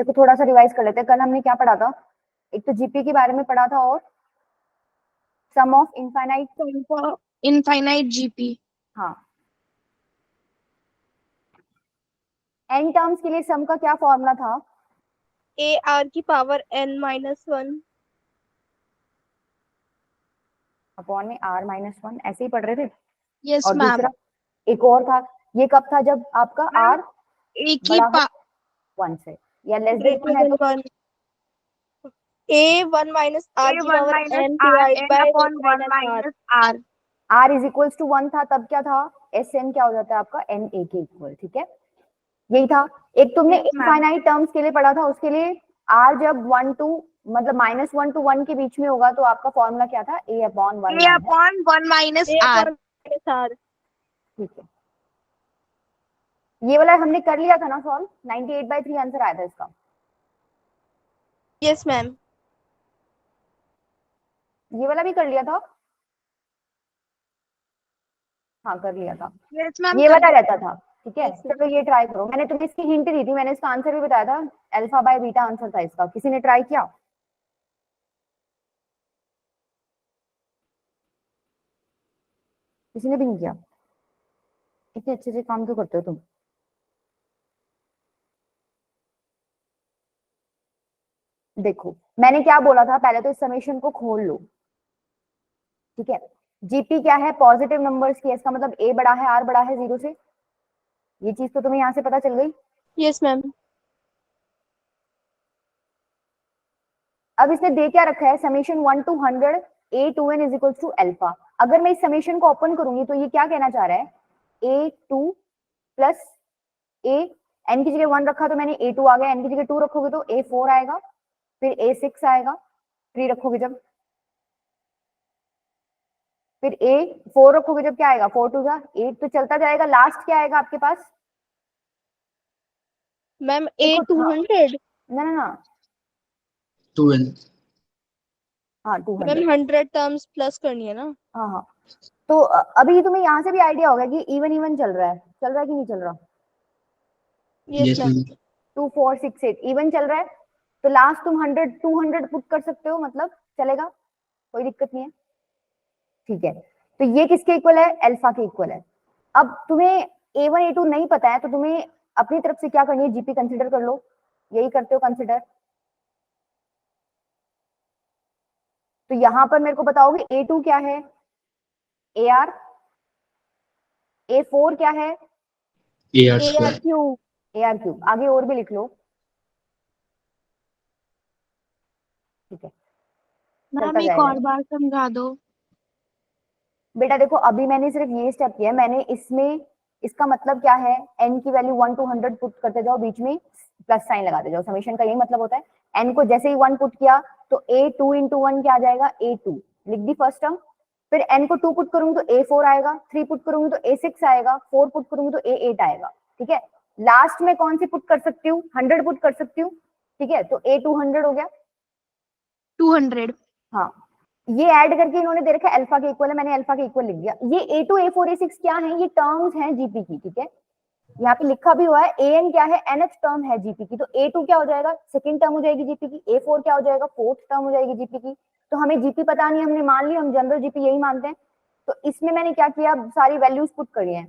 देखो थोड़ा सा रिवाइज कर लेते हैं। कल हमने क्या पढ़ा था? एक तो जीपी के बारे में पढ़ा था और सम ऑफ इनफाइनाइट इनफाइनाइट जीपी। हाँ, एन टर्म्स के लिए सम का क्या फॉर्मूला था? ए आर की पावर n-1। अपॉन में r-1 ऐसे ही पढ़ रहे थे। यस और मैम। दूसरा एक और था, ये कब था? जब आपका मैम r ए की बड़ा हो 1 से या लेस देन ग्रेटर 1 है देन तो 1। ए 1 माइनस आर की power n divide by 1 minus R. r is equals to 1 था, तब क्या था? एस एन क्या हो जाता है आपका? एन ए के इक्वल। ठीक है, यही था। एक तुमने यस मैम। इनफाइनाइट टर्म्स के लिए पढ़ा था, उसके लिए r जब 1 टू मतलब -1 to 1 के बीच में होगा तो आपका फॉर्मूला क्या था? a upon 1 A minus. Upon 1 minus A R. Upon minus R. ठीक है, ये वाला हमने कर लिया था ना सॉल्व। 98/3 आंसर आया था इसका। Yes ma'am. ये वाला भी कर लिया था। हाँ कर लिया था। यस मैम ये वाला रहता था। ठीक है, Yes, चलो ये ट्राई करो। मैंने तुम्हें इसकी हिंट दी थी, मैंने इसका आंसर भी बताया था। अल्फा बाय बीटा आंसर था इसका। किसी ने ट्राई किया? किसी ने भी नहीं किया? इतने अच्छे से काम क्यों करते हो तुम? देखो मैंने क्या बोला था, पहले तो इस समेशन को खोल लो। ठीक है, जीपी क्या है? पॉजिटिव नंबर्स की। इसका मतलब ए बड़ा है, आर बड़ा है 0 से। ये चीज तो तुम्हें यहाँ से पता चल गई। Yes ma'am. अब इसने दे क्या रखा है? Summation 1 to 100 a2n is equal to alpha. अगर मैं इस समेशन को ओपन करूंगी तो ये क्या कहना चाह रहा है? a2 प्लस ए, एन की जगह 1 रखा तो मैंने a2 आ गया, एन की जगह 2 रखोगे तो a4 आएगा, फिर a6 आएगा, 3 रखोगे जब, फिर a4 रखोगे जब क्या आएगा? 4 2 जा 8, तो चलता जाएगा। लास्ट क्या आएगा आपके पास? मैम ए देखो हाँ, 200। ना ना ना, 2n। हाँ मैम 200। 100 टर्म्स प्लस करनी है ना। हाँ हाँ, तो अभी तुम्हें यहाँ से भी आइडिया होगा कि इवन इवन चल रहा है। चल रहा है कि नहीं चल रहा? Yes yes ma'am. Ma'am. 2 4 6 8 even चल रहा है। तो लास्ट तुम 100 200 पुट कर सकते हो, मतलब चलेगा, कोई दिक्कत नहीं है। ठीक है, तो ये किसके इक्वल है? अल्फा के इक्वल है। अब तुम्हें a1 a2 नहीं पता है तो तुम्हें अपनी तरफ से क्या करनी है? जीपी कंसिडर कर लो। यही करते हो कंसिडर। तो यहां पर मेरे को बताओगे a2 क्या है? ar। a4 क्या है? ए R A R square. Cube. ar cube. आगे और भी लिख लो। ठीक है, मैम चलता एक जाएगा। और बार समझा दो। बेटा देखो अभी मैंने सिर्फ ये स्टेप किया है। मैंने इसमें इसका मतलब क्या है? एन की वैल्यू 1 to 100 पुट करते जाओ, बीच में प्लस साइन लगाते जाओ। समेशन का यही मतलब होता है। एन को जैसे ही 1 पुट किया तो a2 इंटू 1 क्या आ जाएगा? a2। लिख दी फर्स्ट टर्म। फिर एन को 2 पुट करूंगी तो a4 आएगा, 3 पुट करूंगी तो a6 आएगा, 4 पुट करूंगी तो a8 आएगा। ठीक है, लास्ट में कौन सी पुट कर सकती हूँ? 100 पुट कर सकती हूँ। ठीक है, तो a200 हो गया। 200। हाँ, ये ऐड करके इन्होंने दे रखा है अल्फा के इक्वल है, मैंने अल्फा के इक्वल लिख दिया। ये a2 a4 a6 क्या है? ये टर्म्स हैं जीपी की। ठीक है, यहाँ पे लिखा भी हुआ है an क्या है? nth टर्म है जीपी की। तो a2 क्या हो जाएगा? सेकंड टर्म हो जाएगी जीपी की। a4 क्या हो जाएगा? फोर्थ टर्म हो जाएगी जीपी की। तो हमें जीपी पता नहीं, हमने मान ली, हम जनरल जीपी यही मानते हैं। तो इसमें मैंने क्या किया? सारी वैल्यूज पुट करी है।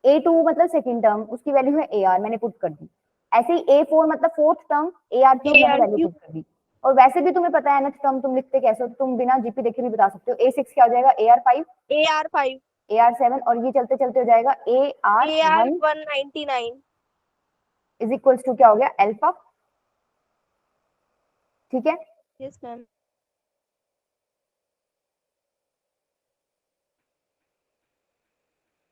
a2 मतलब सेकंड टर्म, उसकी वैल्यू है ar, मैंने पुट कर दी। ऐसे ही a4 मतलब फोर्थ टर्म, ar क्यूब, ए मैंने आर वैल्यू क्यूब। पुट कर दी। और वैसे भी तुम्हें पता है nth टर्म तुम लिखते कैसे हो, तो तुम बिना जीपी देखे भी बता सकते हो। a6 क्या हो जाएगा? ar5, A R 5। ar7, और ये चलते चलते हो जाएगा A R ar1 199। Is equals to क्या हो गया? अल्फा। ठीक है, यस मैम।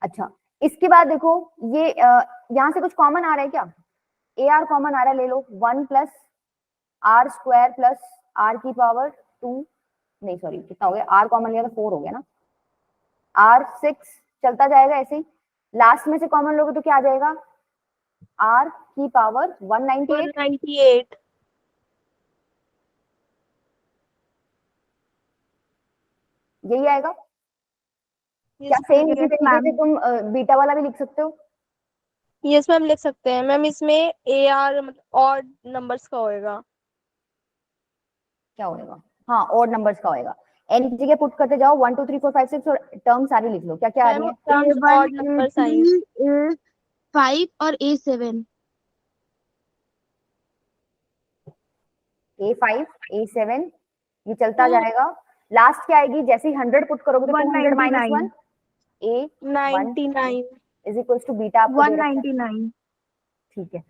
अच्छा इसके बाद देखो ये यहाँ से कुछ कॉमन आ रहा है क्या? ए आर कॉमन आ रहा है, ले लो। 1 plus R square plus R की पावर 2, नहीं सॉरी कितना हो गया? आर कॉमन लिया तो 4 हो गया ना। r6 चलता जाएगा ऐसे ही। लास्ट में से कॉमन लोगे तो क्या आ जाएगा? आर की पावर 198, 198। यही आएगा। क्या यस सेम मैम। इसी तरीके से तुम बीटा वाला भी लिख सकते हो? यस मैम लिख सकते हैं मैम। इसमें ए आर मतलब ऑड नंबर्स का होएगा। क्या होएगा? हाँ, ऑड नंबर्स का होएगा। एन की जगह पुट करते जाओ 1 2 3 4 5 6 और टर्म सारी लिख लो। क्या क्या आ मैम रही है? Terms A1 odd numbers I. A3 A5 और A7। A5 A7 ये चलता जाएगा। लास्ट क्या आएगी? जैसे ही 100 पुट करोगे तो 200 minus 1 A1 99। Is equal to beta आपको दे रखा है। 199। ठीक है,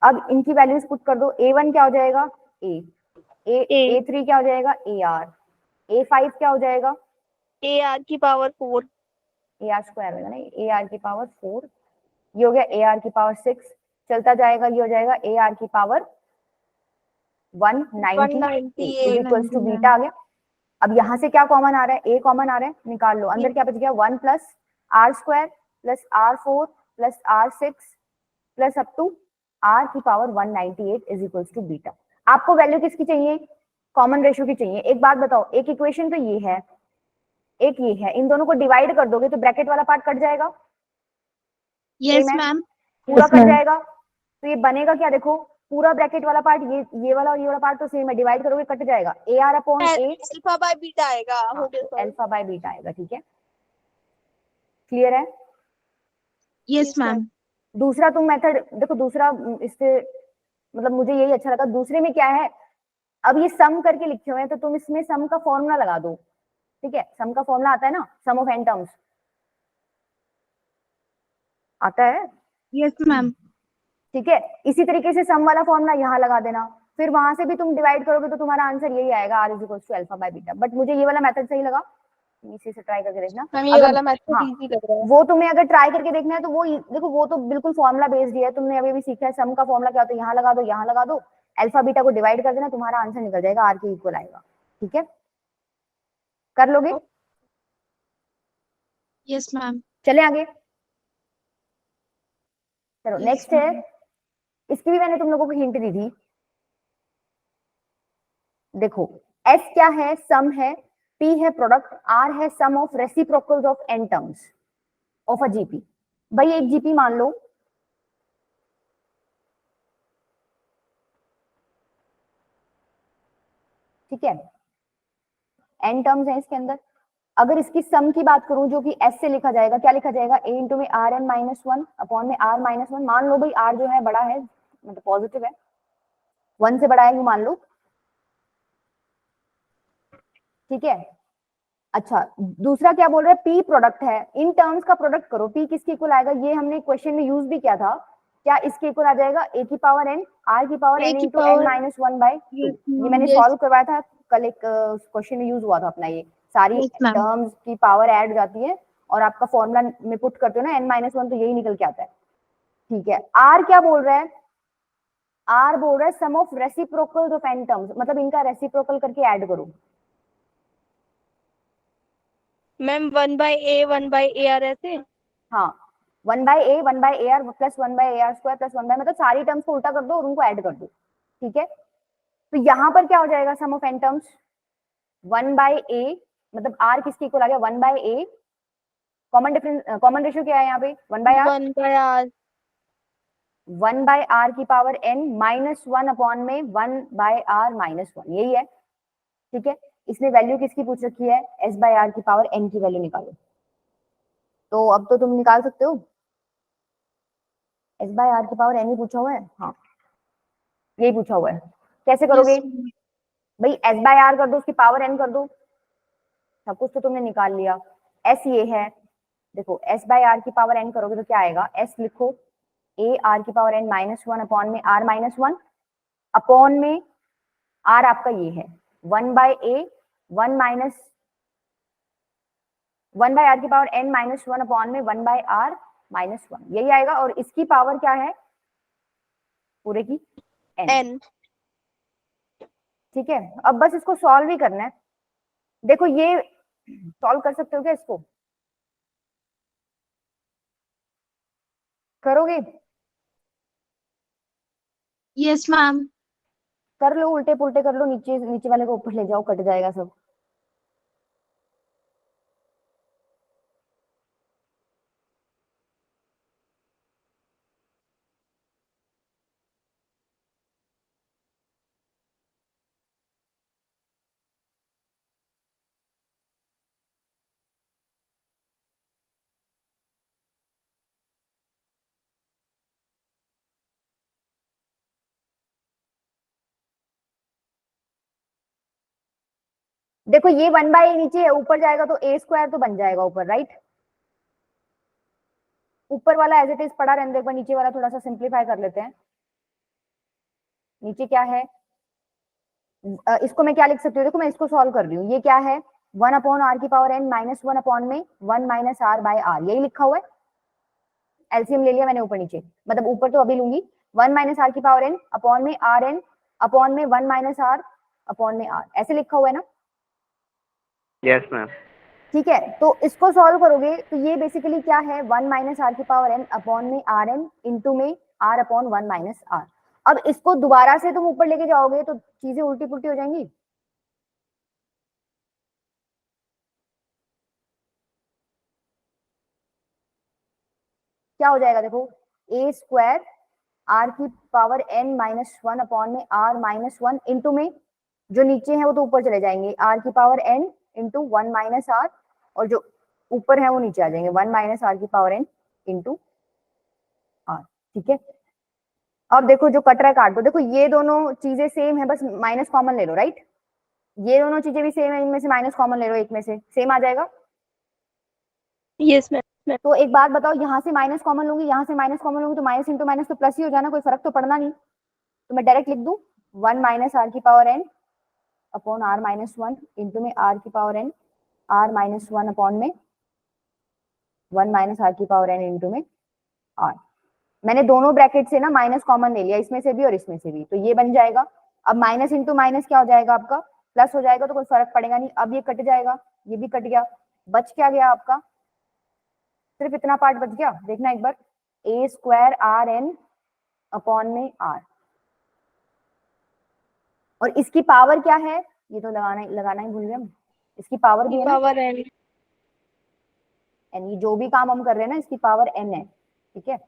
अब इनकी वैल्यूज पुट कर दो। A1 क्या हो जाएगा? A ए A3 क्या हो जाएगा? AR A5 क्या हो जाएगा? ए आर की पावर 4। AR स्क्वायर होगा ना, AR की पावर 4। ये हो गया AR की पावर 6। चलता जाएगा, ये हो जाएगा AR की power 198 is 198। Equal to beta आ गया। अब यहाँ से क्या कॉमन आ रहा है? A कॉमन आ रहा है, निकाल लो। अंदर क्या बच गया? 1 plus R square plus R4 plus R6 plus up to R की power 198 is equal to beta. आपको वैल्यू किसकी चाहिए? कॉमन रेशियो की चाहिए। एक बात बताओ, एक इक्वेशन तो ये है, एक ये है, इन दोनों को डिवाइड कर दोगे तो ब्रैकेट वाला पार्ट कट जाएगा। यस सेम है, मैम। पूरा कट जाएगा। तो ये बनेगा क्या? देखो, पूरा ब्रैकेट वाला पार्ट, ये वाला और ये वाला पार्ट तो सेम है, डिवाइड करोगे कट जाएगा। AR upon A, alpha by beta आएगा। हो गया सॉल्व। अल्फा बाय बीटा आएगा। ठीक है, क्लियर है? Yes yes ma'am. मैम। दूसरा तुम मेथड देखो, दूसरा इससे मतलब मुझे यही अच्छा लगा। दूसरे में क्या है? अब ये सम करके लिखे हुए हैं तो तुम इसमें सम का फॉर्मूला लगा दो। ठीक है, सम का फॉर्मूला आता है ना, सम ऑफ एन टर्म्स आता है। Yes ma'am. ठीक है, इसी तरीके से सम वाला फॉर्मूला यहाँ लगा देना। फिर वहां से भी तुम डिवाइड करोगे तो तुम्हारा आंसर यही आएगा, R is equal to alpha by beta. But मुझे ये वाला मेथड सही लगा, इसी से ट्राई करके देखना। मैम ये अगर वाला मेथड हाँ, इजी लग रहा है। वो तुम्हें अगर ट्राई करके देखना है तो वो देखो, वो तो बिल्कुल फॉर्मूला बेस्ड ही है। तुमने अभी भी सीखा है सम का फॉर्मूला क्या होता है। यहाँ लगा दो, यहाँ लगा दो, अल्फा बीटा को डिवाइड कर देना, तुम्हारा आंसर निकल जाएगा, आर के इक्वल आएगा। ठीक है, कर लोगे? Yes ma'am. चले आगे, चलो Yes, नेक्स्ट है। ma'am. इसकी भी मैंने तुम लोगों को हिंट दी थी। देखो, एस क्या है? सम है। पी है प्रोडक्ट। आर है sum of reciprocals of n terms of a GP. भाई एक जीपी मान लो, ठीक है, एन टर्म्स है इसके अंदर। अगर इसकी सम की बात करूं जो कि एस से लिखा जाएगा, क्या लिखा जाएगा? ए इंटू में R N minus one upon में आर माइनस वन। मान लो भाई आर जो है बड़ा है, मतलब पॉजिटिव है, 1 से बड़ा है ये मान लो। ठीक है, अच्छा दूसरा क्या बोल रहा है? पी प्रोडक्ट है। इन टर्म्स का प्रोडक्ट करो, पी किसके इक्वल आएगा? ये हमने क्वेश्चन में यूज भी किया था। क्या इसके इक्वल आ जाएगा? ए की पावर एन, आर की पावर A एन की into N power। Minus one by two. Yes, ये ma'am. मैंने Yes. सॉल्व करवाया था कल, एक क्वेश्चन में यूज हुआ था अपना। ये सारी Yes, ma'am. टर्म्स की पावर ऐड हो जाती है और आपका फॉर्मूला में पुट करते हो ना एन माइनस वन, तो यही निकल के आता है। ठीक है, आर क्या बोल रहा है? आर बोल रहा है sum of reciprocals of n terms, मतलब इनका रेसिप्रोकल करके ऐड करो। मैम 1/a 1/ar ऐसे। हाँ, 1/a 1/ar plus 1/ar square plus 1 मतलब सारी टर्म्स को उल्टा कर दो और उनको ऐड कर दो। ठीक है, तो यहां पर क्या हो जाएगा? सम ऑफ एन टर्म्स 1/a, मतलब r किसके इक्वल आ गया? 1/a। Common difference, common ratio क्या है यहाँ पे? 1/r। 1/r। 1/r की power n minus one upon में 1/r माइनस वन, यही है। ठीक है, इसमें वैल्यू किसकी पूछ रखी है? s/r की पावर n की वैल्यू निकालो। तो अब तो तुम निकाल सकते हो, s/r की पावर n ही पूछा हुआ है। हाँ, यही पूछा हुआ है। कैसे करोगे? Yes, ma'am. भाई s/r कर दो, उसकी पावर n कर दो, सब कुछ तो तुमने निकाल लिया। s ये है, देखो s/r की पावर n करोगे तो क्या आएगा? s लिखो, a r की power n minus one upon में r माइनस वन अपॉन में r आपका ये है 1/a 1 माइनस 1/r की power n minus one upon में 1/r माइनस वन, यही आएगा। और इसकी पावर क्या है? पूरे की n। n। ठीक है, अब बस इसको सॉल्व ही करना है। देखो ये सॉल्व कर सकते हो क्या? इसको करोगे? Yes, ma'am. कर लो, उल्टे पुल्टे कर लो, नीचे नीचे वाले को ऊपर ले जाओ, कट जाएगा सब। देखो ये 1/a नीचे है, ऊपर जाएगा तो a स्क्वायर तो बन जाएगा ऊपर, राइट। ऊपर वाला एज इट इज पड़ा रहने दो, एक बार नीचे वाला थोड़ा सा सिंप्लीफाई कर लेते हैं। नीचे क्या है, इसको मैं क्या लिख सकती हूँ, देखो मैं इसको सॉल्व कर रही हूँ। ये क्या है, 1/r की पावर n माइनस 1 अपॉन में 1 माइनस r बाय r, यही लिखा हुआ है। एलसीएम ले लिया मैंने ऊपर नीचे, मतलब ऊपर तो अभी लूंगी, 1 माइनस r की पावर n अपॉन में rn अपॉन में 1 माइनस r अपॉन में r, ऐसे लिखा हुआ है ना। Yes ma'am. ठीक है, तो इसको सॉल्व करोगे तो ये बेसिकली क्या है, 1 माइनस r की पावर n अपॉन में rn इंटू में r अपॉन 1 माइनस r। अब इसको दोबारा से तुम ऊपर लेके जाओगे तो चीजें उल्टी पुल्टी हो जाएंगी। क्या हो जाएगा, देखो a स्क्वायर r की पावर n माइनस 1 अपॉन में r माइनस 1 इंटू में जो नीचे है वो तो ऊपर चले जाएंगे, r की power n into 1 minus r, और जो ऊपर है वो नीचे आ जाएंगे, 1 माइनस r की पावर n इंटू r। ठीक है, अब देखो जो कट रहा है काट दो। देखो ये दोनों चीजें सेम है, बस माइनस कॉमन ले लो, राइट। ये दोनों चीजें भी सेम है, इनमें से माइनस कॉमन ले लो, एक में से सेम आ जाएगा। Yes ma'am. तो एक बात बताओ, यहाँ से माइनस कॉमन लूंगी, यहाँ से माइनस कॉमन लूंगी, तो माइनस इंटू माइनस तो प्लस ही हो जाना, कोई फर्क तो पड़ना नहीं। तो मैं डायरेक्ट लिख दूं 1 माइनस r की power n upon r minus 1 into में r की power n r minus 1 upon में 1 माइनस r की पावर n इंटू में r। मैंने दोनों ब्रैकेट से ना माइनस कॉमन ले लिया, इसमें से भी और इसमें से भी, तो ये बन जाएगा। अब माइनस इंटू माइनस क्या हो जाएगा आपका, प्लस हो जाएगा, तो कोई फर्क पड़ेगा नहीं। अब ये कट जाएगा, ये भी कट गया, बच क्या गया आपका, सिर्फ इतना पार्ट बच गया। देखना एक बार, a square r n upon में r, और इसकी पावर क्या है, ये तो लगाना ही भूल गए हम, इसकी पावर भी है ना पावर n। n, ये जो भी काम हम कर रहे हैं ना इसकी पावर n है, ठीक है,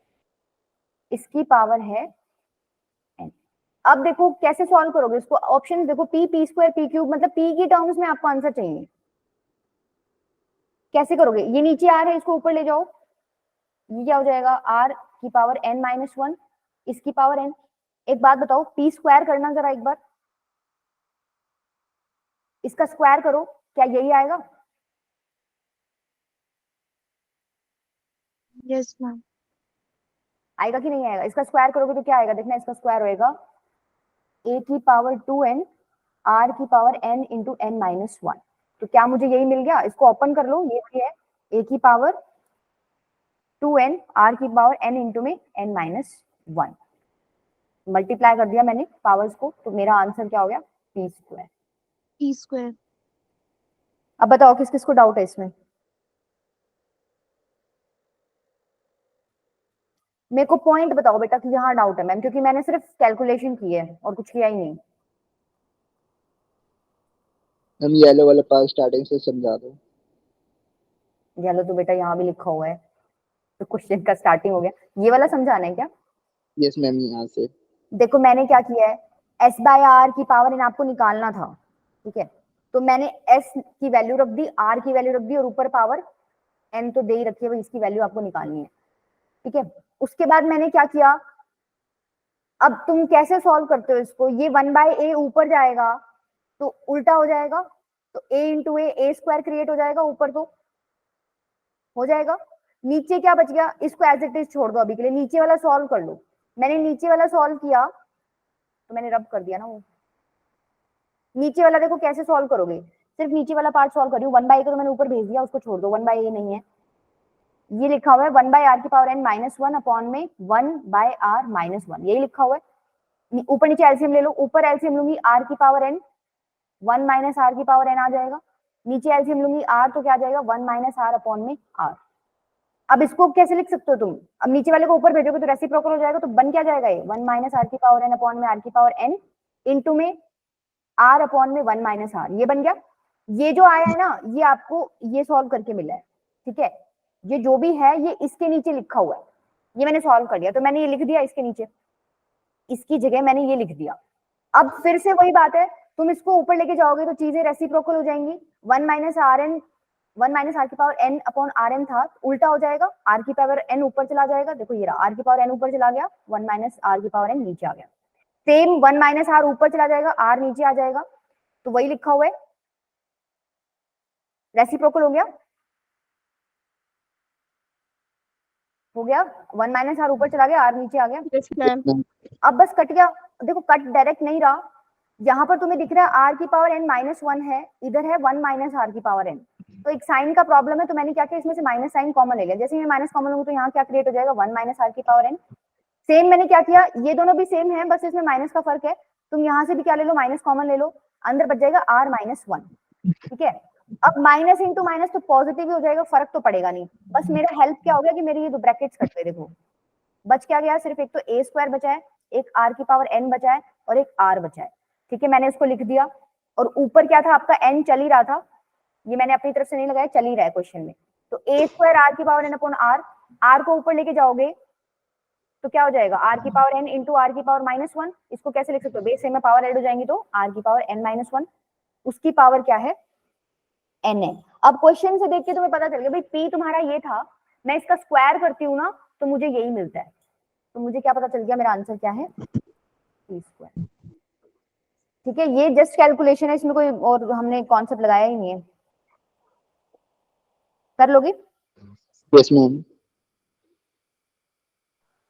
इसकी पावर है n। अब देखो कैसे सॉल्व करोगे इसको, ऑप्शन देखो, p स्क्वायर p क्यूब, मतलब p की टर्म्स में आपको आंसर चाहिए। कैसे करोगे, ये नीचे r है, इसको ऊपर ले जाओ, ये क्या हो जाएगा, r की पावर n माइनस 1, इसकी पावर n। एक बात बताओ, p स्क्वायर करना जरा एक बार, इसका स्क्वायर करो, क्या यही आएगा। Yes, ma'am. आएगा कि नहीं आएगा, इसका स्क्वायर करोगे तो क्या आएगा, देखना इसका स्क्वायर होएगा a की पावर 2n r की power n into n minus 1। तो क्या मुझे यही मिल गया, इसको ओपन कर लो, ये भी है a की पावर 2n r की पावर n इंटू में n माइनस 1, मल्टीप्लाई कर दिया मैंने पावर्स को, तो मेरा आंसर क्या हो गया, p स्क्वायर। P square. अब बताओ किस किस को डाउट है इसमें। मेरे को पॉइंट बताओ बेटा कि यहाँ डाउट है मैम, क्योंकि मैंने सिर्फ कैलकुलेशन की है और कुछ किया ही नहीं। हम येलो वाला पार्ट स्टार्टिंग से समझा दो। येलो तो बेटा यहाँ भी लिखा हुआ है, तो क्वेश्चन का स्टार्टिंग हो गया, ये वाला समझाना है क्या। यस मैम, यहाँ से देखो मैंने क्या किया है, s बाय आर की पावर n आपको निकालना था, ठीक है, तो मैंने s की वैल्यू रख दी, r की वैल्यू रख दी, और ऊपर पावर n तो दे ही रखी है, भाई इसकी वैल्यू आपको निकालनी है, ठीक है। उसके बाद मैंने क्या किया, अब तुम कैसे सॉल्व करते हो इसको, ये 1/a ऊपर जाएगा तो उल्टा हो जाएगा, तो a into A square create हो जाएगा, ऊपर तो हो जाएगा, नीचे क्या बच गया, इसको एज इट इज छोड़ दो अभी के लिए, नीचे वाला सॉल्व कर लो। मैंने नीचे वाला सॉल्व किया तो मैंने रब कर दिया ना वो, नीचे वाला देखो कैसे सॉल्व करोगे, सिर्फ नीचे वाला पार्ट सॉल्व कर रही हूँ, 1/a को तो मैंने ऊपर भेज दिया, उसको छोड़ दो, 1/a नहीं है, ये लिखा हुआ है 1/r की पावर n माइनस 1 अपॉन में 1/r माइनस 1, यही लिखा हुआ है। ऊपर नीचे एलसीएम ले लो, ऊपर एलसीएम लूंगी r की पावर n 1 माइनस r की पावर n आ जाएगा, नीचे एलसीएम लूंगी r तो क्या आ जाएगा 1 माइनस r अपॉन में r। अब इसको कैसे लिख सकते हो तुम, अब नीचे वाले को ऊपर भेजोगे तो रेसिप्रोकल हो जाएगा, तो बन क्या जाएगा ये 1 माइनस r की पावर n अपॉन में r की पावर n इंटू में r अपॉन में 1 माइनस r, ये बन गया। ये जो आया है ना ये आपको ये सॉल्व करके मिला है, ठीक है, ये जो भी है ये इसके नीचे लिखा हुआ है, ये मैंने सॉल्व कर दिया, तो मैंने ये लिख दिया इसके नीचे, इसकी जगह मैंने ये लिख दिया। अब फिर से वही बात है, तुम इसको ऊपर लेके जाओगे तो चीजें रेसिप्रोकल हो जाएंगी, 1 माइनस r की पावर n अपॉन rn था, उल्टा हो जाएगा, r की पावर n ऊपर चला जाएगा, देखो ये रहा r की पावर n ऊपर चला गया, 1 माइनस r की पावर n नीचे आ गया, सेम 1 माइनस r ऊपर चला जाएगा, r नीचे आ जाएगा, तो वही लिखा हुआ है रेसिप्रोकल हो गया, वन माइनस आर ऊपर चला गया, आर नीचे आ गया। Yes, ma'am. अब बस कट गया। देखो कट डायरेक्ट नहीं रहा, यहाँ पर तुम्हें दिख रहा है आर की पावर एन माइनस वन है, इधर है वन माइनस आर की पावर एन। तो एक साइन का प्रॉब्लम है, तो मैंने क्या किया, इसमें से माइनस साइन कॉमन ले लिया। जैसे मैं माइनस कॉमन लूंगी तो यहाँ क्या क्रिएट हो जाएगा, वन माइनस आर की पावर एन। सेम मैंने क्या किया, ये दोनों भी सेम है, बस इसमें माइनस का फर्क है। तुम यहाँ से भी क्या ले लो, माइनस कॉमन ले लो, अंदर बच जाएगा आर माइनस वन। ठीक है, अब माइनस इंटू माइनस तो पॉजिटिव ही हो जाएगा, फर्क तो पड़ेगा नहीं। बस मेरा हेल्प क्या हो गया कि मेरी ये दो ब्रैकेट्स कट गए। देखो बच क्या गया, सिर्फ एक तो ए स्क्वायर बचा है, एक आर की पावर एन बचा है और एक आर बचा है। ठीक है, मैंने इसको लिख दिया। और ऊपर क्या था आपका, एन चल ही रहा था, ये मैंने अपनी तरफ से नहीं लगाया, चल ही रहा है क्वेश्चन में। तो ए स्क्वायर आर की power N upon R, R को ऊपर लेके जाओगे तो क्या हो जाएगा, आर की पावर एन इंटू आर की पावर माइनस वन। इसको कैसे लिख सकते हो, बेस में पावर ऐड हो जाएंगी तो आर की पावर एन माइनस वन, उसकी पावर क्या है, एन है। अब क्वेश्चन से देख के तुम्हें पता चल गया भाई पी तुम्हारा ये था, मैं इसका स्क्वायर करती हूँ ना तो मुझे यही मिलता है। तो मुझे क्या पता चल गया, मेरा आंसर क्या है, पी स्क्वायर। ठीक है, ये जस्ट कैलकुलेशन है, इसमें कोई और हमने कॉन्सेप्ट लगाया ही नहीं है। कर लोगे? Yes ma'am.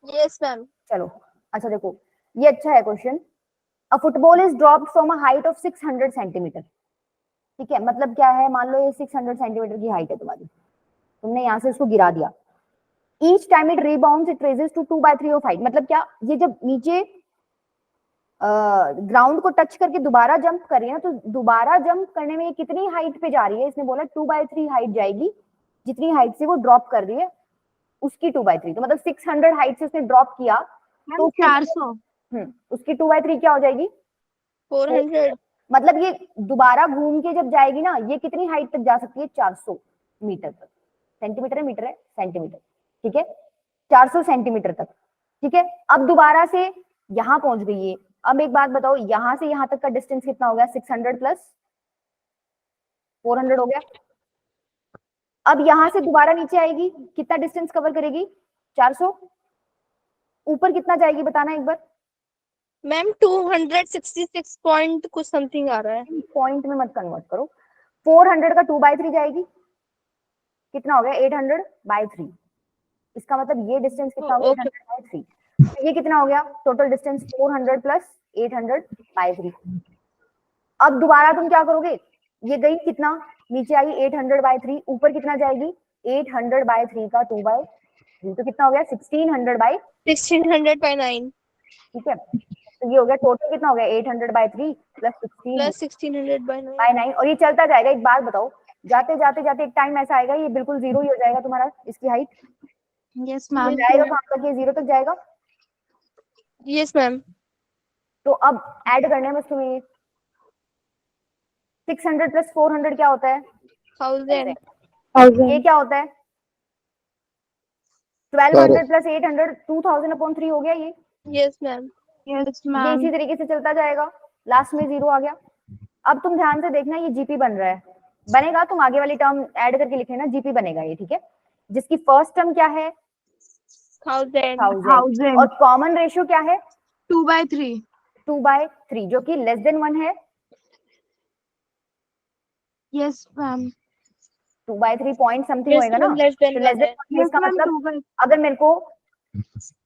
Yes, ma'am. चलो अच्छा देखो, ये अच्छा है question. A football is dropped from a height of 600 centimetre. ठीक है, मतलब क्या है, मान लो ये 600 सेंटीमीटर की हाइट है तुम्हारी, तुमने यहाँ से इसको गिरा दिया। Each time it rebounds it raises to 2/3 of height. मतलब क्या, ये जब नीचे ग्राउंड को टच करके दोबारा जंप कर रही है ना, तो दोबारा जंप करने में ये कितनी हाइट पे जा रही है, इसने बोला 2/3 हाइट जाएगी, जितनी हाइट से वो ड्रॉप कर रही है उसकी 2/3। तो मतलब 600 हाइट से उसने ड्रॉप किया तो 400। उसकी 2/3 क्या हो जाएगी, 400. मतलब ये दोबारा घूम के जब जाएगी ना, ये कितनी हाइट तक जा सकती है, 400 मीटर तक। सेंटीमीटर है, मीटर है, सेंटीमीटर। ठीक है, 400 सेंटीमीटर तक। ठीक है, अब दोबारा से यहां पहुंच गई है। अब एक बात बताओ, यहां से यहां तक का डिस्टेंस कितना हो गया, 600 प्लस 400 हो गया। अब यहां से दोबारा नीचे आएगी, कितना डिस्टेंस कवर करेगी, 400। ऊपर कितना जाएगी बताना एक बार, Ma'am, 266 point कुछ something आ रहा है. पॉइंट में मत कन्वर्ट करो। 400 का 2/3 जाएगी, कितना हो गया, 800/3। इसका मतलब ये डिस्टेंस कितना हो गया, Okay. 800/3। ये कितना हो गया, टोटल डिस्टेंस 400 प्लस 800/3। अब दोबारा तुम क्या करोगे, ये गई कितना, नीचे आई 800/3, ऊपर कितना जाएगी, 800/3 का 2/3, तो कितना हो गया, 1600 1600 by 9 ठीक है, तो ये हो गया टोटल कितना हो गया, 800/3 प्लस 16 plus 1600 by 9. बाय 9। और ये चलता जाएगा। एक बात बताओ, जाते जाते जाते एक टाइम ऐसा आएगा ये बिल्कुल जीरो ही हो जाएगा तुम्हारा, इसकी हाइट यस मैम। जाएगा कहाँ तक, ये जीरो तक जाएगा। Yes, ma'am. तो अब ऐड करने में बस तुम्हें 600 प्लस 400 क्या होता है, 1000. ये क्या होता है, 1200 प्लस 800, 2000/3 हो गया ये। Yes, ma'am. यस ये मैम। इसी तरीके से चलता जाएगा, लास्ट में जीरो आ गया। अब तुम ध्यान से देखना, ये जीपी बन रहा है, बनेगा, तुम आगे वाली टर्म ऐड करके लिखे ना, जीपी बनेगा ये। ठीक है, जिसकी फर्स्ट टर्म क्या है, 1000. 1000, और कॉमन रेशियो क्या है, 2/3। 2/3, जो कि लेस देन 1 है। Yes ma'am. 2/3 point something Yes, होएगा ना, ma'am, less than तो लेस 1 देन है. 1 है, इसका मतलब अगर मेरे को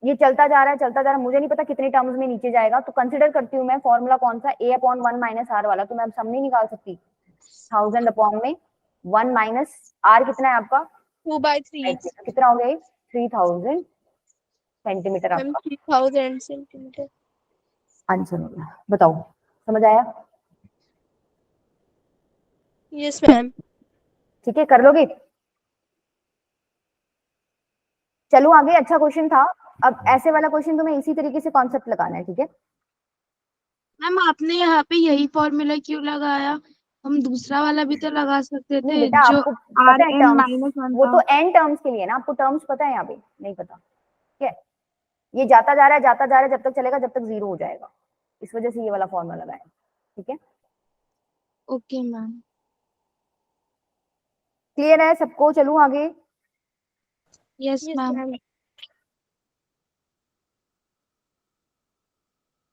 ये चलता जा रहा है चलता जा रहा है, मुझे नहीं पता कितनी टर्म्स में नीचे जाएगा, तो कंसिडर करती हूँ मैं फॉर्मूला कौन सा, a/1 माइनस आर वाला। तो मैं अब सम नहीं निकाल सकती, 1000 अपॉन में 1 माइनस आर कितना है आपका, 2/3. कितना हो गया, 3000 सेंटीमीटर Ma'am, आपका 3000 centimeter. आंसर हो गया। बताओ समझ आया, Yes, ma'am. ठीक है, कर लोगे। चलो आगे, अच्छा क्वेश्चन था। अब ऐसे वाला क्वेश्चन तुम्हें इसी तरीके से कॉन्सेप्ट लगाना है। ठीक है, मैम आपने यहाँ पे यही फॉर्मूला क्यों लगाया, हम दूसरा वाला भी तो लगा सकते नहीं थे बेटा, जो आपको पता है Rn टर्म्स, माइनस 1 वो था। तो एन टर्म्स के लिए ना, आपको टर्म्स पता है, यहाँ पे नहीं पता। ठीक है, ये जाता जा रहा है जाता जा रहा है, जब तक चलेगा जब तक जीरो हो जाएगा, इस वजह से ये वाला फॉर्मूला लगाया। ठीक है, ओके मैम। क्लियर है सबको, चलूं आगे। Yes Yes, ma'am. ma'am.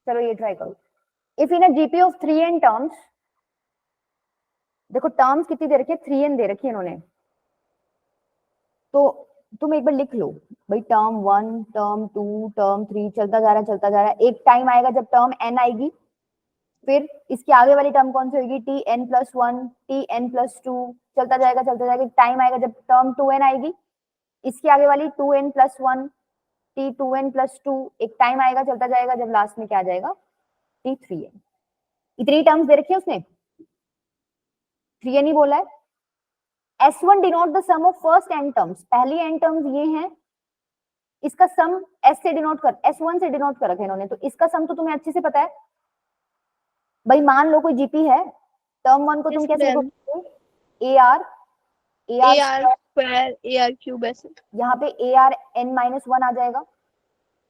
चलो ये ट्राई करो। If in a GP of 3n terms, देखो टर्म्स कितनी दे रखी है, 3n दे रखी है इन्होंने, तो तुम एक बार लिख लो भाई, टर्म 1, टर्म 2, टर्म 3, चलता जा रहा है चलता जा रहा है। एक टाइम आएगा जब टर्म n आएगी, फिर इसके आगे वाली टर्म कौन सी होगी, tn+1, tn+2, चलता जाएगा चलता जाएगा। एक टाइम आएगा जब टर्म 2n आएगी, इसके आगे वाली 2n+1, t2n+2, एक टाइम आएगा चलता जाएगा जब लास्ट में क्या आ जाएगा, t3n। इतनी टर्म्स दे रखी है उसने, 3n ही बोला है। S1 denote the sum of first n terms, पहली n टर्म्स ये हैं, इसका सम S से डिनोट कर, S1 से डिनोट कर रखा है इन्होंने, तो इसका सम तो तुम्हें अच्छे से पता है भाई। मान लो कोई जीपी है, टर्म 1 को तुम Yes, कैसे ma'am. लिखोगे, AR AR square AR cube ऐसे। यहाँ पे ARn-1 आ जाएगा,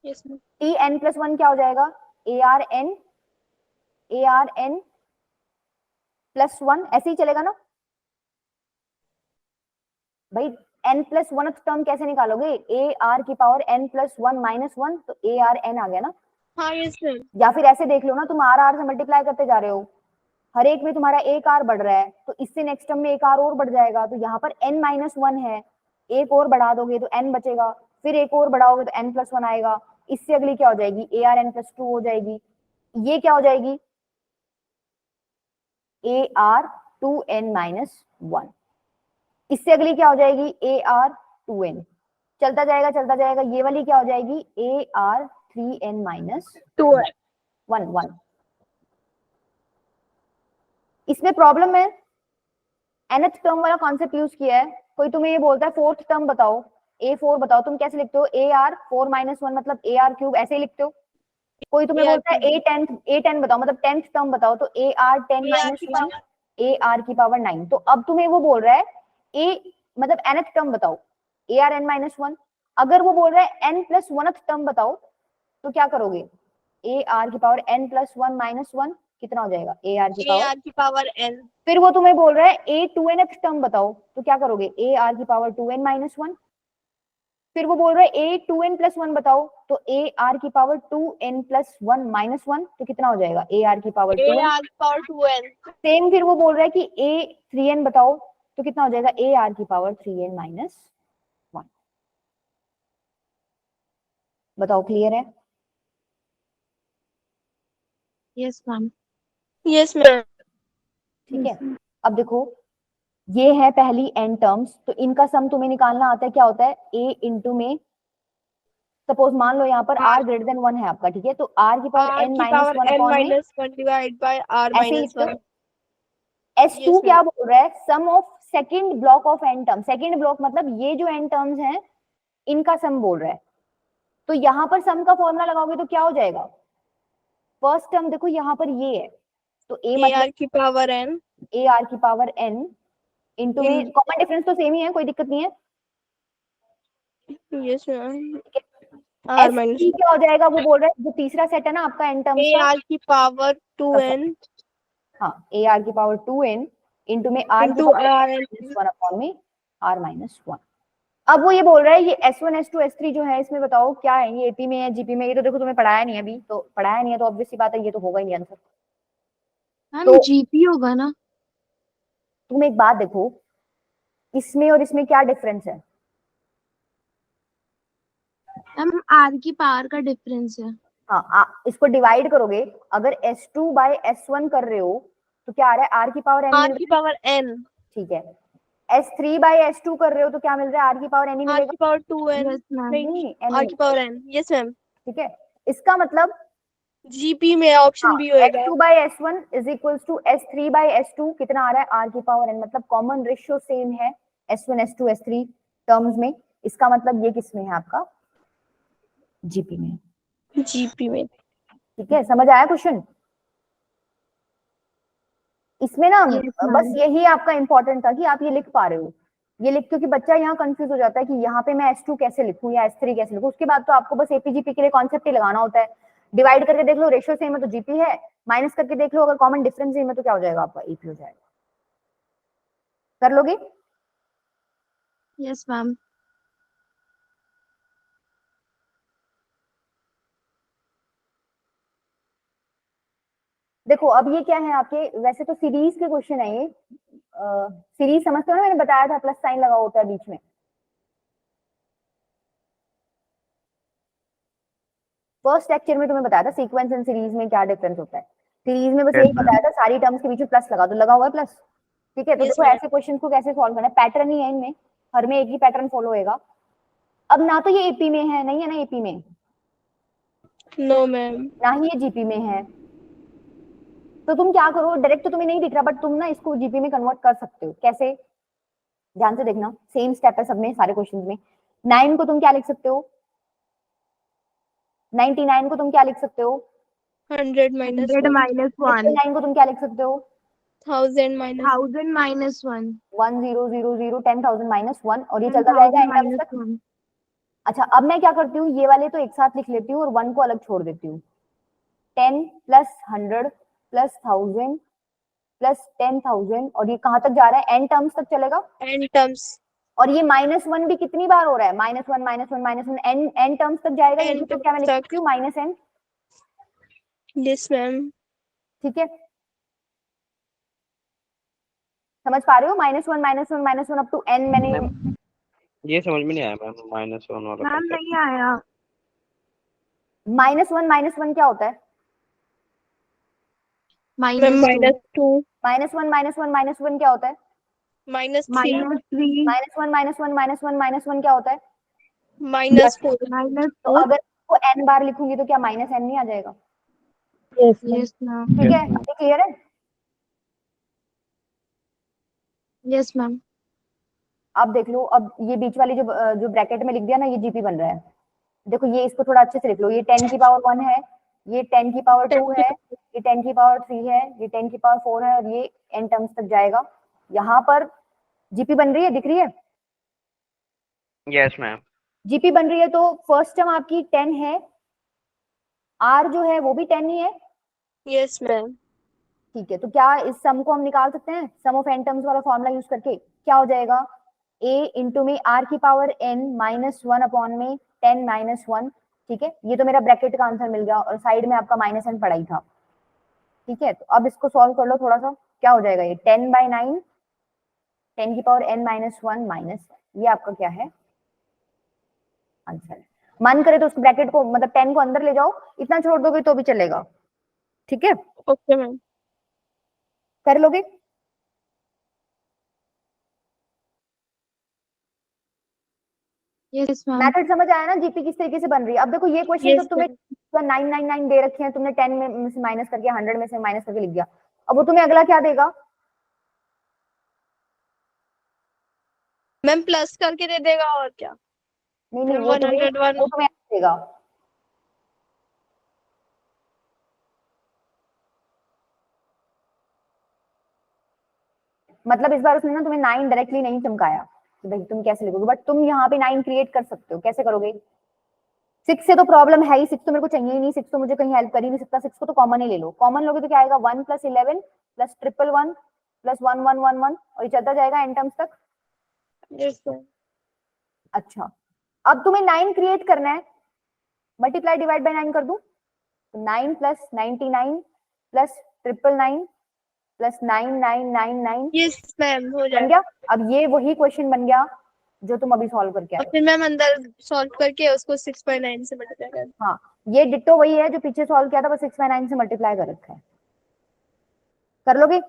Yes, ma'am. tn+1 क्या हो जाएगा, ARn+1, ऐसे ही चलेगा ना भाई। n+1 टर्म कैसे निकालोगे, AR की पावर n+1 - 1, तो ARn आ गया ना। हाँ, yes, ma'am. या फिर ऐसे देख लो ना, तुम आर से मल्टीप्लाई करते जा रहे हो, हर एक में तुम्हारा एक आर बढ़ रहा है, तो इससे नेक्स्ट टर्म में एक आर और बढ़ जाएगा, तो यहाँ पर n-1 है, एक और बढ़ा दोगे तो n बचेगा, फिर एक और बढ़ाओगे तो n+1 आएगा, इससे अगली क्या हो जाएगी, ARn+2 हो जाएगी, ये क्या हो जाएगी, AR2n-1, इससे अगली क्या हो जाएगी, AR2n, चलता जाएगा, ये वाली क्या हो जाएगी, AR3n-1। इसमें प्रॉब्लम है, nth टर्म वाला कॉन्सेप्ट यूज किया है। कोई तुम्हें ये बोलता है फोर्थ टर्म बताओ, A4 बताओ, तुम कैसे लिखते हो, AR4-1 मतलब AR3 ऐसे ही लिखते हो। कोई तुम्हें बोलता है A10 बताओ, मतलब 10th टर्म बताओ, तो AR10-1 AR9। तो अब तुम्हें वो बोल रहा है A मतलब nth टर्म बताओ, ARn-1। अगर वो बोल रहा है n+1 टर्म बताओ, तो क्या करोगे, ARn+1 - 1 कितना हो जाएगा, AR की पावर n। फिर वो तुम्हें बोल रहा है A2n टर्म बताओ, तो क्या करोगे, AR2n-1। फिर वो बोल रहा है A2n+1 बताओ, तो AR2n+1 - 1, तो कितना हो जाएगा, AR2n। AR की पावर 2n। सेम फिर वो बोल रहा है कि A3n बताओ, तो कितना हो जाएगा, AR3n-1। बताओ, क्लियर है। Yes ma'am. Yes, ma'am. ठीक है, अब देखो ये है पहली n टर्म्स, तो इनका सम तुम्हें निकालना आता है, क्या होता है, a इंटू में, सपोज मान लो यहाँ पर r ग्रेटर देन 1 है आपका, ठीक है, तो r की पावर R n की - पावर 1 n अपॉन में - 1 डिवाइड बाय R ऐसे - लिखते हो। 1। S2 Yes, क्या ma'am. बोल रहा है, sum of second block of n term, second block मतलब ये जो n टर्म्स हैं इनका सम बोल रहा है। तो यहाँ पर सम का फॉर्मूला लगाओगे तो क्या हो जाएगा, फर्स्ट टर्म देखो यहाँ पर ये है, तो a AR मतलब की पावर n AR की पावर n इंटू में, इन। कॉमन डिफरेंस तो सेम ही है, कोई दिक्कत नहीं है। Yes, ma'am. R - S3 क्या हो जाएगा, वो बोल रहा है जो तीसरा सेट है ना आपका n टर्म्स का, AR की पावर 2n हाँ AR की पावर 2n इंटू में R की into पावर R -1 अपॉन में R-1। अब वो ये बोल रहा है ये S1 S2 S3 जो है, इसमें बताओ क्या है, ये एपी में है जीपी में, ये तो देखो तुम्हें पढ़ाया नहीं है अभी, तो पढ़ाया नहीं है तो ऑब्वियस सी बात है ये तो होगा ही नहीं आंसर। मैम तो जीपी होगा ना। तुम एक बात देखो, इसमें और इसमें क्या डिफरेंस है, मैम आर की पावर का डिफरेंस है। हाँ इसको डिवाइड करोगे, अगर S2/S1 कर रहे हो तो क्या आ रहा है, R की पावर n R मिल की रहा है, पावर n ठीक है। S3/S2 कर रहे हो तो क्या मिल रहा है, R की पावर n ही R मिलेगा, की पावर 2n यस मैम। नहीं नहीं n ही R की मिलेगा, पावर n। Yes, ma'am. ठीक है। इसका मतलब GP में ऑप्शन B होएगा। S2/S1 is equals to S3/S2, कितना आ रहा है, R की पावर n, मतलब कॉमन रेशियो सेम है S1 S2 S3 टर्म्स में। इसका मतलब ये किस में है आपका, जीपी में, GP में। ठीक है। समझ आया क्वेश्चन, इसमें ना यस बस मैम। यही आपका इंपॉर्टेंट था कि आप ये लिख पा रहे हो, ये लिख, क्योंकि बच्चा यहाँ कंफ्यूज हो जाता है कि यहाँ पे मैं S2 कैसे लिखूं या S3 कैसे लिखूं। उसके बाद तो आपको बस एपीजीपी के लिए कॉन्सेप्ट ही लगाना होता है, डिवाइड करके देख लो रेशियो सेम है तो जीपी है, माइनस करके देख लो अगर कॉमन डिफरेंस सेम है तो क्या हो जाएगा आपका, एपी हो जाएगा। कर लोगे, यस मैम। देखो अब ये क्या है आपके, वैसे तो सीरीज के क्वेश्चन है ये, सीरीज समझते हो ना, मैंने बताया था प्लस साइन लगा होता है बीच में। फर्स्ट लेक्चर में तुम्हें बताया था सीक्वेंस एंड सीरीज में क्या डिफरेंस होता है। सीरीज में बस यही बताया था, सारी टर्म्स के बीच में प्लस लगा दो, लगा हुआ है प्लस। ठीक है, तो Yes, देखो ma'am. ऐसे क्वेश्चन को कैसे सॉल्व करना है, पैटर्न ही है इनमें, हर में एक ही पैटर्न फॉलो होएगा। अब ना तो ये एपी में है, नहीं है ना एपी में, No, ma'am. ना ही ये जीपी में है, तो तुम क्या करो, डायरेक्ट तो तुम्हें नहीं दिख रहा, बट तुम ना इसको जीपी में कन्वर्ट कर सकते हो। कैसे, ध्यान से देखना, सेम स्टेप है सब में, सारे क्वेश्चन में। 9 को तुम क्या लिख सकते हो, 99 को तुम क्या लिख सकते हो, 100 minus 100 1. minus 1, 9 को तुम क्या लिख सकते हो, 1000 minus 1000 minus 1, 1000, 10,000 -1, और ये चलता जाएगा 10,000 एंड टर्म्स minus तक। 1. अच्छा, अब मैं क्या करती हूँ, ये वाले तो एक साथ लिख लेती हूँ और 1 को अलग छोड़ देती हूँ। 10 प्लस 100 प्लस 1000 प्लस 10,000, और ये कहाँ तक जा रहा है, एन टर्म्स तक चलेगा। n terms. और ये -1 भी कितनी बार हो रहा है, -1 -1 -1, एन एन टर्म्स तक जाएगा, ये n भी तो क्या मैं लिख terms सकती हूँ -n। Yes, ma'am. ठीक है, समझ पा रहे हो, -1 -1 -1 अप टू n मैंने। ये समझ में नहीं आया मैम, -1 वाला मैम concept। नहीं आया। -1 क्या होता है, Ma'am, -2, -2, -1 क्या होता है, -3, -3, -1 क्या होता है। -4. तो -4. अगर को n बार लिखूंगी तो क्या -n नहीं आ जाएगा। Yes, ma'am. ठीक है, अभी क्लियर है। Yes, ma'am. अब देख लो, अब ये बीच वाली जो जो ब्रैकेट में लिख दिया ना, ये जीपी बन रहा है। देखो ये, इसको थोड़ा अच्छे से लिख लो, ये 10 की पावर 1 है, ये 10 की पावर 2 है, ये 10 की पावर 3 है, ये 10 की पावर 4 है, और ये n टर्म्स तक जाएगा। यहाँ पर जीपी बन रही है, दिख रही है, यस मैम। जीपी बन रही है। तो फर्स्ट टर्म आपकी 10 है, आर जो है वो भी 10 ही है। Yes, ma'am. ठीक है, तो क्या इस सम को हम निकाल सकते हैं, सम ऑफ एन टर्म्स वाला फॉर्मूला यूज करके। क्या हो जाएगा, a इंटू में आर की पावर n -1 अपॉन में 10 -1। ठीक है, ये तो मेरा ब्रैकेट का आंसर मिल गया, और साइड में आपका -n पड़ा ही था। ठीक है, तो अब इसको सॉल्व कर लो थोड़ा सा, क्या हो जाएगा, ये 10/9, 10 की पावर n -1 माइनस, ये आपका क्या है आंसर। मन करे तो उस ब्रैकेट को, मतलब 10 को अंदर ले जाओ, इतना छोड़ दोगे तो भी चलेगा। ठीक है, Okay, ma'am. कर लोगे। Yes, ma'am. मेथड समझ आया ना, जीपी किस तरीके से बन रही है। अब देखो ये क्वेश्चन Yes, तो तुम्हें 999 दे रखे हैं, तुमने 10 में से माइनस करके 100 में से माइनस करके लिख दिया। अब वो तुम्हें अगला क्या देगा, मैम प्लस करके दे देगा और क्या। नहीं नहीं, मैम वो तुम्हें 101. देगा। मतलब इस बार उसने ना तुम्हें 9 डायरेक्टली नहीं चमकाया कि भाई तुम कैसे लिखोगे, बट तुम यहाँ पे 9 क्रिएट कर सकते हो। कैसे करोगे, 6 से तो प्रॉब्लम है ही, 6 तो मेरे को चाहिए ही नहीं, 6 तो मुझे कहीं हेल्प कर ही नहीं सकता, 6 को तो कॉमन ही ले लो। कॉमन लोगे तो क्या आएगा, 1 + 11 + 111 + 1111, और ये चलता जाएगा एन टर्म्स तक। Yes, ma'am. अच्छा, अब तुम्हें 9 क्रिएट करना है, मल्टीप्लाई डिवाइड बाय 9 कर दूं, तो 9 + 99 + 999 + 9999 Yes, ma'am. हो बन जाएगा। गया। अब ये वही क्वेश्चन बन गया जो तुम अभी सॉल्व करके और आए। फिर मैम अंदर सॉल्व करके उसको 6/9 से मल्टीप्लाई कर। हाँ, ये डिट्टो वही है जो पीछे सॉल्व किया था, बस 6/9 से मल्टीप्लाई कर रखा है। कर लोगे,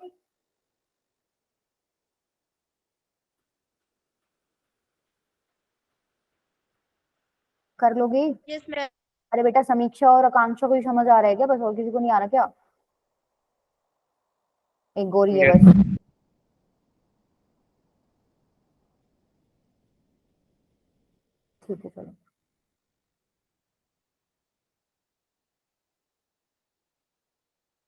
कर लोगे। Yes, ma'am. अरे बेटा, समीक्षा और आकांक्षा को ही समझ आ रहा है क्या, बस और किसी को नहीं आ रहा क्या, एक गोरी है Yes. बस। ठीक है, चलो।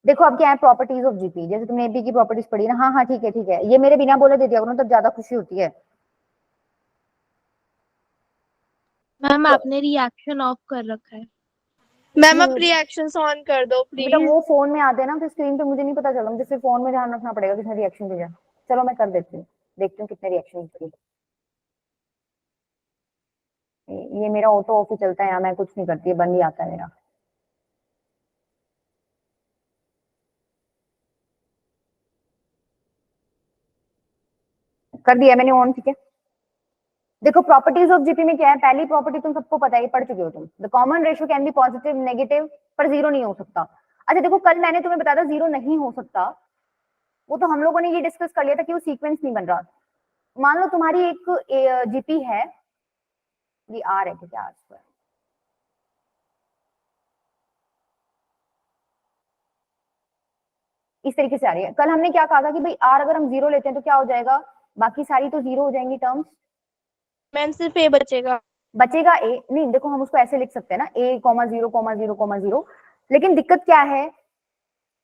देखो अब क्या है, प्रॉपर्टीज ऑफ जीपी, जैसे तुमने एपी की प्रॉपर्टीज पढ़ी ना। हाँ हाँ, ठीक है ठीक है, ये मेरे बिना बोले दे दिया करो, तब ज्यादा खुशी होती है। मैम आपने रिएक्शन ऑफ कर रखा है। मैम आप रिएक्शंस ऑन कर दो बेटा प्लीज। वो फोन में आते हैं ना, फिर स्क्रीन पे मुझे नहीं पता चला, मुझे फिर फोन में ध्यान रखना पड़ेगा किसने रिएक्शन भेजा। चलो मैं कर देती हूँ, देखती हूँ कितने रिएक्शन। ये मेरा ऑटो ऑफ ही चलता है यहाँ, मैं कुछ नहीं करती, बंद ही आता है मेरा। कर दिया मैंने ऑन, ठीक है। देखो प्रॉपर्टीज ऑफ जीपी में क्या है, पहली प्रॉपर्टी तुम सबको पता है, पढ़ चुके हो तुम, the common ratio can be positive negative, पर जीरो नहीं हो सकता। अच्छा देखो कल मैंने तुम्हें बताया था जीरो नहीं हो सकता, वो तो हम लोगों ने ये डिस्कस कर लिया था कि वो सीक्वेंस नहीं बन रहा। मान लो तुम्हारी एक जीपी है, ये आर है क्या, आर स्क्वायर, इस तरीके से आ रही है। कल हमने क्या कहा था कि भाई आर अगर हम जीरो लेते हैं तो क्या हो जाएगा, बाकी सारी तो जीरो हो जाएंगी टर्म्स, मैम सिर्फ ए बचेगा। बचेगा ए। नहीं देखो हम उसको ऐसे लिख सकते हैं ना, a comma zero comma zero comma zero, लेकिन दिक्कत क्या है,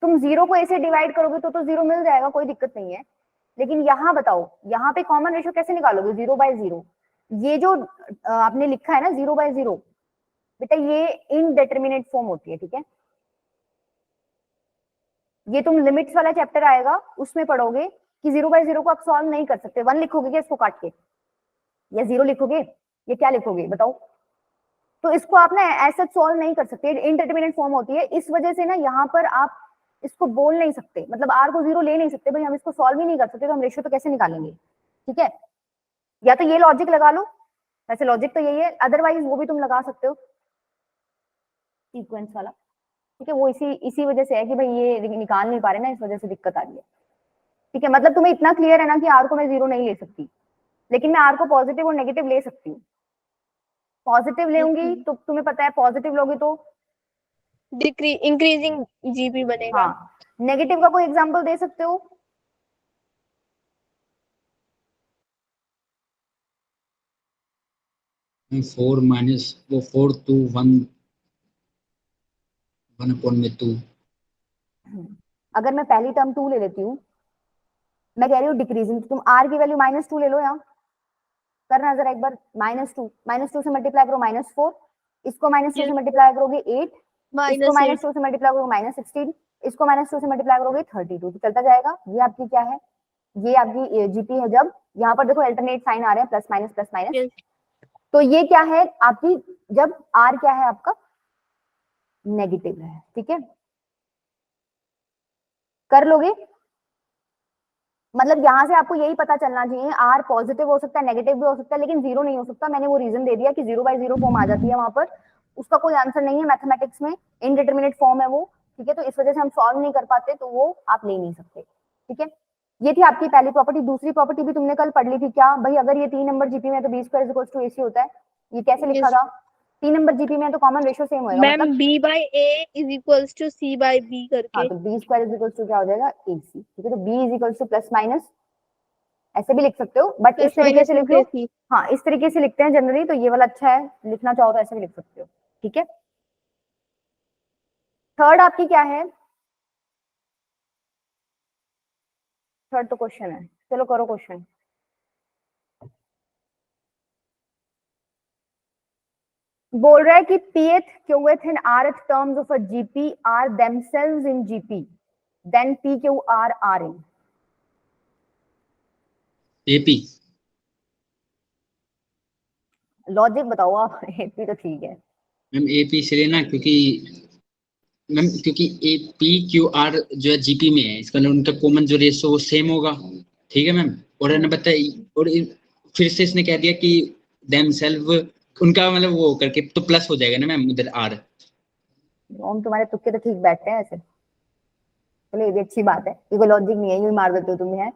तुम जीरो को ए से डिवाइड करोगे तो जीरो मिल जाएगा, कोई दिक्कत नहीं है। लेकिन यहाँ बताओ, यहाँ पे कॉमन रेशियो कैसे निकालोगे, जीरो बाय जीरो। ये जो आपने लिखा है ना जीरो बाय जीरो, बेटा ये इनडेटर्मिनेट फॉर्म होती है, ठीक है। ये तुम लिमिट्स वाला चैप्टर आएगा उसमें पढ़ोगे कि जीरो बाय जीरो को आप सॉल्व नहीं कर सकते। वन लिखोगे क्या इसको काट के, या जीरो लिखोगे, ये क्या लिखोगे बताओ। तो इसको आप ना ऐसा सॉल्व नहीं कर सकते, इनडिटरमिनेट फॉर्म होती है। इस वजह से ना यहाँ पर आप इसको बोल नहीं सकते, मतलब आर को जीरो ले नहीं सकते, भाई हम इसको सॉल्व ही नहीं कर सकते तो हम रेशियो तो कैसे निकालेंगे, ठीक है। या तो ये लॉजिक लगा लो, वैसे लॉजिक तो यही है, अदरवाइज वो भी तुम लगा सकते हो सीक्वेंस वाला, ठीक है। वो इसी वजह से है कि भाई ये निकाल नहीं पा रहे ना, इस वजह से दिक्कत आ रही है, ठीक है। मतलब तुम्हें इतना क्लियर है ना कि आर को मैं जीरो नहीं ले सकती, लेकिन मैं आर को पॉजिटिव और नेगेटिव ले सकती हूँ। पॉजिटिव लेंगी तो तुम्हें पता है पॉजिटिव लोगे तो इंक्रीजिंग जीपी बनेगा। हाँ, नेगेटिव का कोई एग्जांपल दे सकते हो, फोर माइनस वो 4 2 1 1 में 2। अगर मैं पहली टर्म 2 ले लेती हूँ, मैं कह रही हूँ डिक्रीजिंग, तो तुम आर की वैल्यू -2 ले लो, यहाँ करना जरा एक बार, -2 से मल्टीप्लाई करो -4, इसको -2 से मल्टीप्लाई करोगे 8, इसको -2 से मल्टीप्लाई करोगे -16, इसको -2 से मल्टीप्लाई करोगे 32, तो चलता जाएगा। ये आपकी क्या है, ये आपकी जीपी है। जब यहाँ पर देखो अल्टरनेट साइन आ रहे हैं, प्लस माइनस, तो ये क्या है आपकी, जब आर क्या है आपका नेगेटिव है, ठीक है। कर लोगे, मतलब यहाँ से आपको यही पता चलना चाहिए, आर पॉजिटिव हो सकता है, नेगेटिव भी हो सकता है, लेकिन जीरो नहीं हो सकता। मैंने वो रीजन दे दिया कि जीरो बाय जीरो फॉर्म आ जाती है वहां पर, उसका कोई आंसर नहीं है मैथमेटिक्स में, इनडिटरमिनेट फॉर्म है वो, ठीक है। तो इस वजह से हम सॉल्व नहीं कर पाते, तो वो आप ले नहीं सकते, ठीक है। ये थी आपकी पहली प्रॉपर्टी। दूसरी प्रॉपर्टी भी तुमने कल पढ़ ली थी क्या भाई, अगर ये 3 नंबर जीपी में तो B square equals to AC होता है, ये कैसे लिखा था, 3 नंबर जीपी में तो कॉमन रेशियो सेम होएगा, मैम मतलब b by a is equals to c by b करके। हाँ, तो बी स्क्वायर इक्वल्स टू क्या हो जाएगा AC, ठीक है। तो B is equals to plus minus, ऐसे भी लिख सकते हो, बट इस तरीके से लिखो, हाँ इस तरीके से लिखते हैं जनरली, तो ये वाला अच्छा है, लिखना चाहो तो ऐसे भी लिख सकते हो, ठीक है। थर्ड आपकी क्या है, थर्ड तो क्वेश्चन है, चलो करो क्वेश्चन। बोल रहा है कि pth, qth and rth terms of a GP are themselves in GP, then p, q, r are in AP। Logic बताओ आप। AP तो ठीक है मैम AP इसलिए ना क्योंकि APQR जो है जीपी में है, इसका उनका कॉमन जो रेशो वो सेम होगा, ठीक है मैम। और है ना बताइए, और फिर से इसने कह दिया कि देमसेल्फ उनका मतलब वो करके तो प्लस हो जाएगा ना मैम उधर आर। हम तुम्हारे तुक्के तो ठीक बैठते हैं ऐसे, चलो ये भी अच्छी बात है, ये कोई लॉजिक नहीं है, यूं ही मार देते हो तुम, है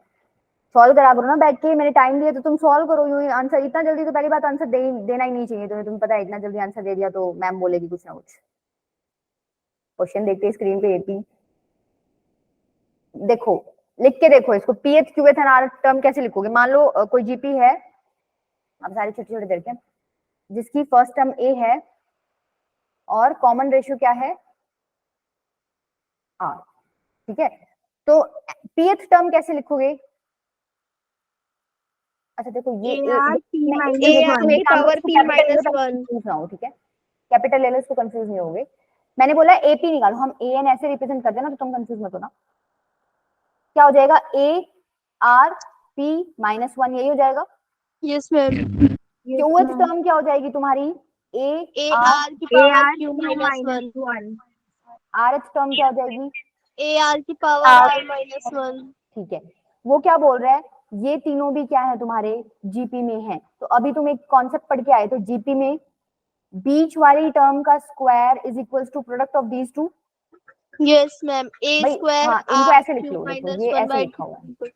सॉल्व करा करो ना बैठ के, मैंने टाइम दिया तो तुम सॉल्व करो, यूं ही आंसर इतना जल्दी तो पहली बात आंसर देना ही नहीं चाहिए तुम्हें पता है, इतना जल्दी आंसर दे दिया तो मैम बोलेगी कुछ ना कुछ। क्वेश्चन देखते हैं स्क्रीन पे, एपी देखो, लिख के देखो इसको, pth qth and r term कैसे लिखोगे। मान लो कोई जीपी है, आप सारे छोटे छोटे देखें, जिसकी फर्स्ट टर्म a है और कॉमन रेशियो क्या है r, ठीक है। तो pth टर्म कैसे लिखोगे, अच्छा देखो ये ठीक है, कैपिटल ले लो, इसको कंफ्यूज नहीं होगे। मैंने बोला एपी निकालो, हम an ऐसे रिप्रेजेंट करते हैं ना, तो तुम कंफ्यूज मत होना। क्या हो जाएगा, a r p -1, यही हो जाएगा। Yes ma'am. qth टर्म क्या हो जाएगी तुम्हारी, a r की पावर q -1, rth टर्म क्या हो जाएगी, a r की पावर r -1, ठीक है। वो क्या बोल रहा है ये तीनों भी क्या है तुम्हारे जीपी में है। तो अभी तुम एक कॉन्सेप्ट पढ़ के आए, तो जीपी में बीच वाली टर्म का square is equals to product of these two. Yes ma'am, ए भाई स्क्वायर हाँ, इनको आर ऐसे लिख क्यू लो, देखो माइनस ये वन ऐसे बाई लिखा हुआ है, two.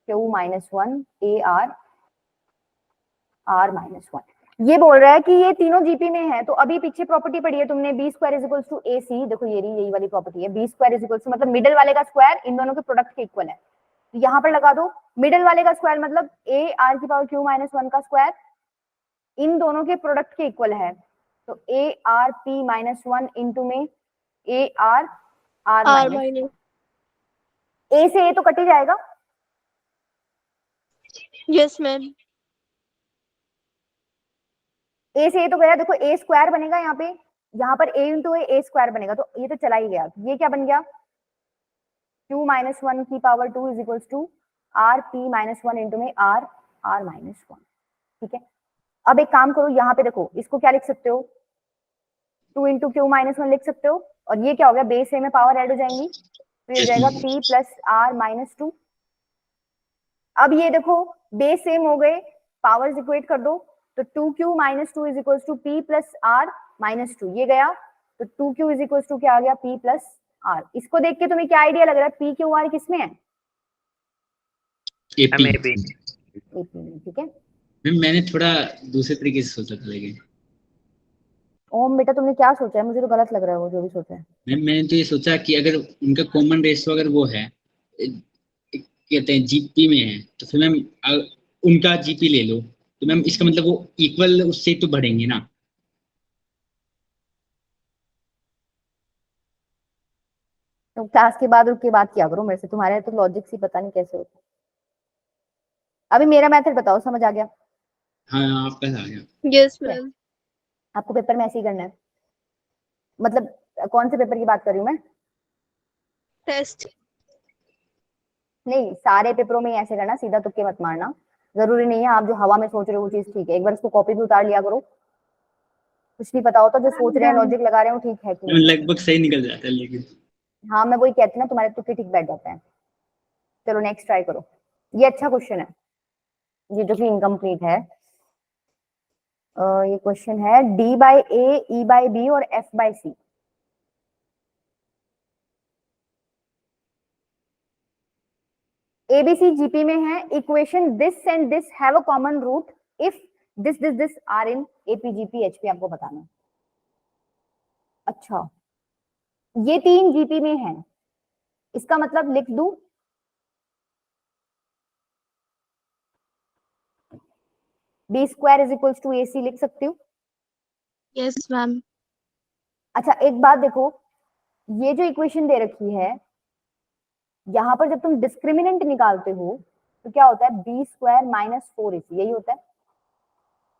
Q minus one A are are minus one. ये बोल रहा है कि ये तीनों जीपी में है। तो अभी पीछे प्रॉपर्टी पढ़ी है तुमने, b square is equals to A c. देखो ये यही वाली प्रॉपर्टी है, B square is equals to मतलब मिडिल वाले का स्क्वायर इन दोनों के प्रोडक्ट के इक्वल है। तो यहाँ पर लगा दो मिडिल वाले का स्क्वायर मतलब ए आर की पावर क्यू माइनस वन का स्क्वायर इन दोनों के प्रोडक्ट के इक्वल है। तो a r P minus one into में a are r are minus, minus, a से ए तो कट ही जाएगा। यस मैम, ए से ए तो गया, देखो ए स्क्वायर बनेगा यहाँ पे, यहाँ पर ए इंटू ए स्क्वायर बनेगा, तो ये तो चला ही गया। ये क्या बन गया, क्यू माइनस वन की power two is equals to R P minus one into में आर आर माइनस वन। ठीक है, अब एक काम करो, यहाँ पे देखो इसको क्या लिख सकते हो, two into Q minus one लिख सकते हो, और ये क्या हो गया, बेस ए में पावर ऐड हो जाएंगी, तो ये हो जाएगा P plus R minus two. अब ये देखो बेस सेम हो गए, पावर्स इक्वेट कर दो, तो two Q minus two is equals to P plus R minus two, ये गया, तो two Q is equals to क्या आ गया, पी प्लस आर। इसको देख के तुम्हें क्या आइडिया लग रहा है, पी क्यू आर किसमें है, एपी। एपी में। ठीक है, मैम मैंने थोड़ा दूसरे तरीके से सोचा था, लेकिन ओम बेटा तुमने क्या सोचा है, मुझे तो गलत लग रहा है वो जो भी सोचा है। मैम मैंने तो ये सोचा कि अगर उनका कॉमन रेशियो अगर वो है, कहते हैं जीपी में है, तो फिर मैम उनका जीपी ले लो, तो मैम इसका मतलब वो इक्वल उससे तो बढ़ेंगे ना। तो क्लास के बाद रुक के बात किया करो मेरे से, तुम्हारे तो लॉजिक ही पता नहीं कैसे होता। अभी मेरा मेथड बताओ, समझ आ गया? हाँ आपका आ गया। यस मैम, आपको पेपर में ऐसे ही करना है, मतलब कौन से पेपर की बात कर रही हूँ मैं? टेस्ट, नहीं, सारे पेपरों में ही ऐसे करना, सीधा तुक्के मत मारना। जरूरी नहीं है आप जो हवा में सोच रहे हो वो चीज ठीक है, एक बार उसको कॉपी भी उतार लिया करो, कुछ नहीं पता होता, जो सोच रहे हैं लॉजिक लगा रहे हो ठीक है कि नहीं। लगभग सही निकल जाता है, लेकिन हाँ मैं वही कहती हूँ ना, तुम्हारे तुक्के ठीक बैठ जाते हैं। चलो नेक्स्ट ट्राई करो, ये अच्छा क्वेश्चन है, ये जो कि इनकम्प्लीट है। ये क्वेश्चन है d by a, e by b और f by c. ABC GP में है, equation this and this have a common root if this are in AP GP HP, आपको बताना है। अच्छा, ये तीन जीपी में है, इसका मतलब लिख दूं, b square is equals to A c लिख सकती हूँ। Yes ma'am. अच्छा एक बात देखो, ये जो इक्वेशन दे रखी है, यहाँ पर जब तुम डिस्क्रिमिनेंट निकालते हो तो क्या होता है, बी स्क्वायर माइनस फोर ए सी, यही होता है।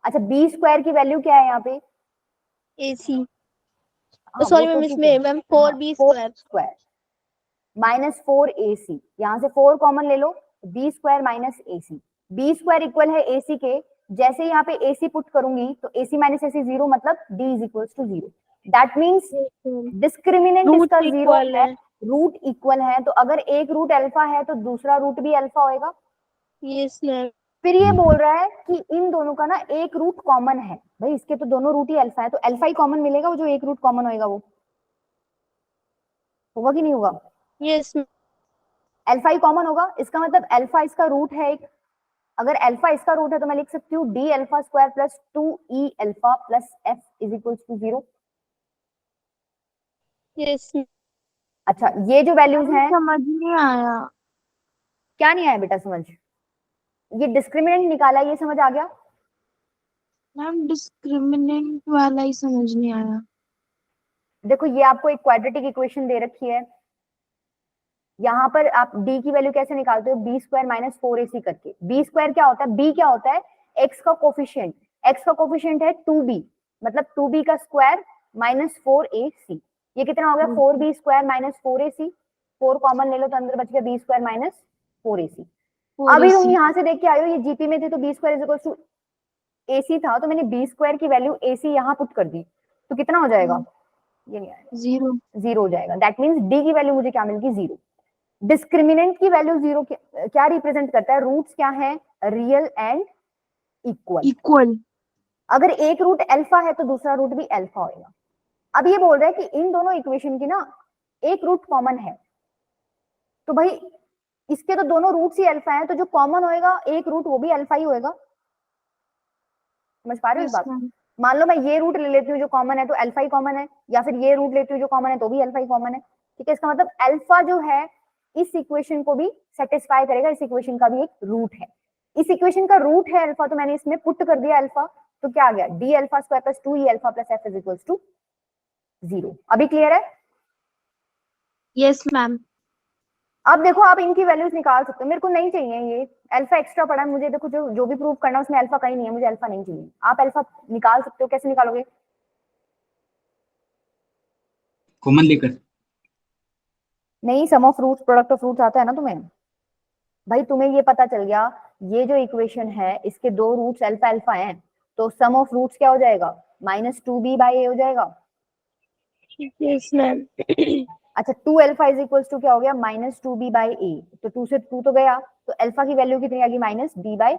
अच्छा बी स्क्वायर की वैल्यू क्या है यहाँ पे, ए सी, हाँ, सॉरी वो तो मैम, ठीक इसमें है, ma'am four b square, square minus four ए सी, यहाँ से फोर कॉमन ले लो, बी स्क्वायर माइनस ए सी। बी स्क्वायर इक्वल है ए सी के, जैसे यहाँ पे ए सी पुट करूंगी तो A C minus A C zero, मतलब D is equal to zero. That means discriminant root इसका जीरो इक्वल है, है, रूट इक्वल है, तो अगर एक रूट अल्फा है तो दूसरा रूट भी अल्फा होएगा। यस मैम, फिर ये बोल रहा है कि इन दोनों का ना एक रूट कॉमन है, भाई इसके तो दोनों रूट ही अल्फा है, तो अल्फा ही कॉमन मिलेगा, वो जो एक रूट कॉमन होएगा वो होगा कि नहीं होगा, यस अल्फा ही कॉमन होगा, इसका मतलब अल्फा इसका रूट है एक। अगर अल्फा इसका रूट है तो मैं लिख सकती हूँ D alpha square plus two E alpha plus F is equal to zero. Yes, अच्छा ये जो वैल्यूज हैं, समझ नहीं आया क्या नहीं आया बेटा समझ, ये डिस्क्रिमिनेंट निकाला, ये समझ आ गया? मैम, डिस्क्रिमिनेंट वाला ही समझ नहीं आया। देखो ये आपको एक क्वाड्रेटिक इक्वेशन दे रखी है, यहाँ पर आप d की वैल्यू कैसे निकालते हो, बी स्क्वायर माइनस फोर ए सी करके। बी स्क्वायर क्या होता है, b क्या होता है, x का कोफिशिएंट, x का कोफिशिएंट है 2b, मतलब 2b का स्क्वायर माइनस फोर ए सी। ये कितना हो गया, 4b स्क्वायर माइनस फोर ए सी, फोर कॉमन ले लो तो अंदर बच गया b स्क्वायर माइनस फोर ए सी। अभी तुम यहाँ से देख के आयो, ये जीपी में थे तो B square is equal to A c था, तो मैंने बी स्क्वायर की वैल्यू ए सी यहाँ पुट कर दी, तो कितना हो जाएगा, ये नहीं आएगा, जीरो। जीरो हो जाएगा। दैट मीन्स डी की वैल्यू मुझे क्या मिल गई, जीरो। डिस्क्रिमिनेंट की वैल्यू 0 क्या रिप्रेजेंट करता है? रूट्स क्या है? Real and equal. इक्वल। अगर एक रूट अल्फा है तो दूसरा रूट भी अल्फा होगा। अब ये बोल रहा है कि इन दोनों इक्वेशन की ना एक रूट कॉमन है, तो भाई इसके तो दोनों रूट्स ही अल्फा है, तो जो कॉमन होएगा एक रूट वो भी अल्फा ही होएगा। समझ पा रहे हो इस यस बात? मैम। मान लो मैं ये रूट ले लेती हूँ जो कॉमन है तो अल्फा ही कॉमन है, या फिर ये रूट लेती हूँ जो कॉमन है तो भी अल्फा ही कॉमन है। ठीक है, इसका मतलब अल्फा जो है इस इक्वेशन को भी सेटिस्फाई करेगा, इस इक्वेशन का भी एक रूट है। इस इक्वेशन का रूट है अल्फा, तो मैंने इसमें पुट कर दिया अल्फा, तो क्या आ गया? D alpha square plus 2 E alpha plus F is equals to 0। अभी क्लियर है? Yes ma'am. अब देखो आप इनकी वैल्यूज निकाल सकते हो, मेरे को नहीं चाहिए ये अल्फा एक्स्ट्रा पड़ा है मुझे, देखो जो भी प्रूव करना है उसमें अल्फा कहीं नहीं है, मुझे अल्फा नहीं चाहिए। आप अल्फा निकाल सकते हो, कैसे निकालोगे? कॉमन लेकर। नहीं, sum of roots product of roots आता है ना तुम्हें। भाई तुम्हें ये पता चल गया ये जो इक्वेशन है इसके दो रूट्स अल्फा अल्फा हैं, तो सम ऑफ रूट्स क्या हो जाएगा? -2b/a हो जाएगा। Yes ma'am. अच्छा 2 अल्फा इज इक्वल्स टू क्या हो गया? -2b/a। तो 2 से 2 तो गया, तो अल्फा की वैल्यू कितनी आ गई? -b/a।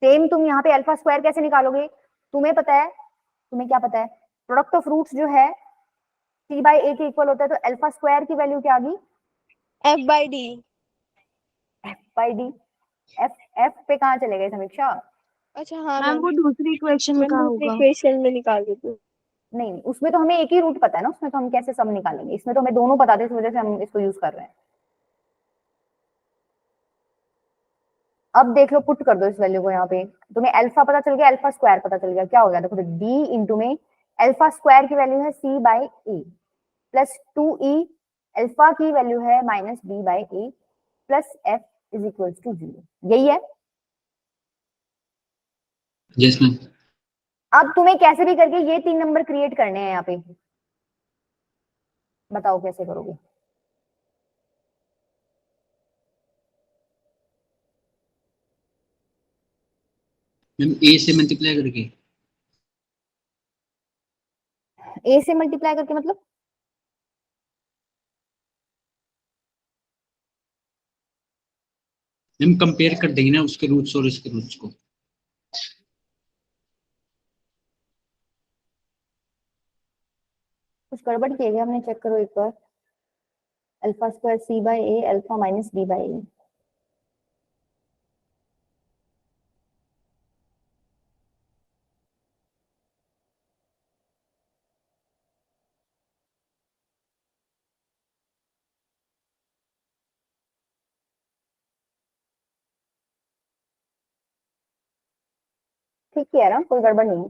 सेम तुम यहाँ पे अल्फा स्क्वायर कैसे निकालोगे? तुम्हें पता है, तुम्हें क्या पता है? प्रोडक्ट ऑफ रूट्स जो है c/a के इक्वल होता है, तो अल्फा स्क्वायर की वैल्यू क्या आ गई? f/d। f/d। f पे कहाँ चले गए समीक्षा? अच्छा हाँ मैम मैम, वो दूसरी इक्वेशन मैं का दूसरी होगा। इक्वेशन में निकाल देती हूँ। नहीं, उसमें तो हमें एक ही रूट पता है ना, उसमें तो हम कैसे सम निकालेंगे? इसमें तो हमें दोनों पता थे, इस वजह से हम इसको यूज कर रहे हैं। अब देख लो, पुट कर दो इस वैल्यू को यहाँ पे, तुम्हें अल्फा पता चल गया, अल्फा स्क्वायर पता चल गया, क्या हो गया? देखो डी इंटू में अल्फा स्क्वायर की वैल्यू है c/a प्लस 2e अल्फा की वैल्यू है -b/a plus f is equals to 0। यही है। Yes ma'am. अब तुम्हें कैसे भी करके ये 3 नंबर क्रिएट करने हैं यहाँ पे, बताओ कैसे करोगे? मैम ए से मल्टीप्लाई करके। a से मल्टीप्लाई करके मतलब? मैम कंपेयर कर देंगे ना उसके रूट्स और इसके रूट्स को। कुछ गड़बड़ किया गया हमने, चेक करो एक बार। Alpha square c/a alpha minus b/a। ठीक है ना, कोई गड़बड़ नहीं है।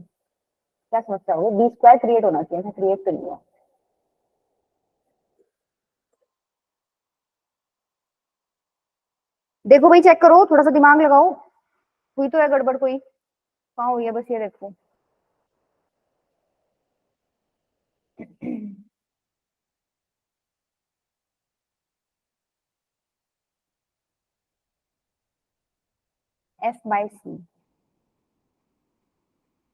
क्या समस्या होगी? बी स्क्वायर क्रिएट होना चाहिए था, क्रिएट तो नहीं हुआ। देखो भाई चेक करो, थोड़ा सा दिमाग लगाओ, हुई तो है गड़बड़ कोई? कहाँ हुई है बस ये देखो। f/c।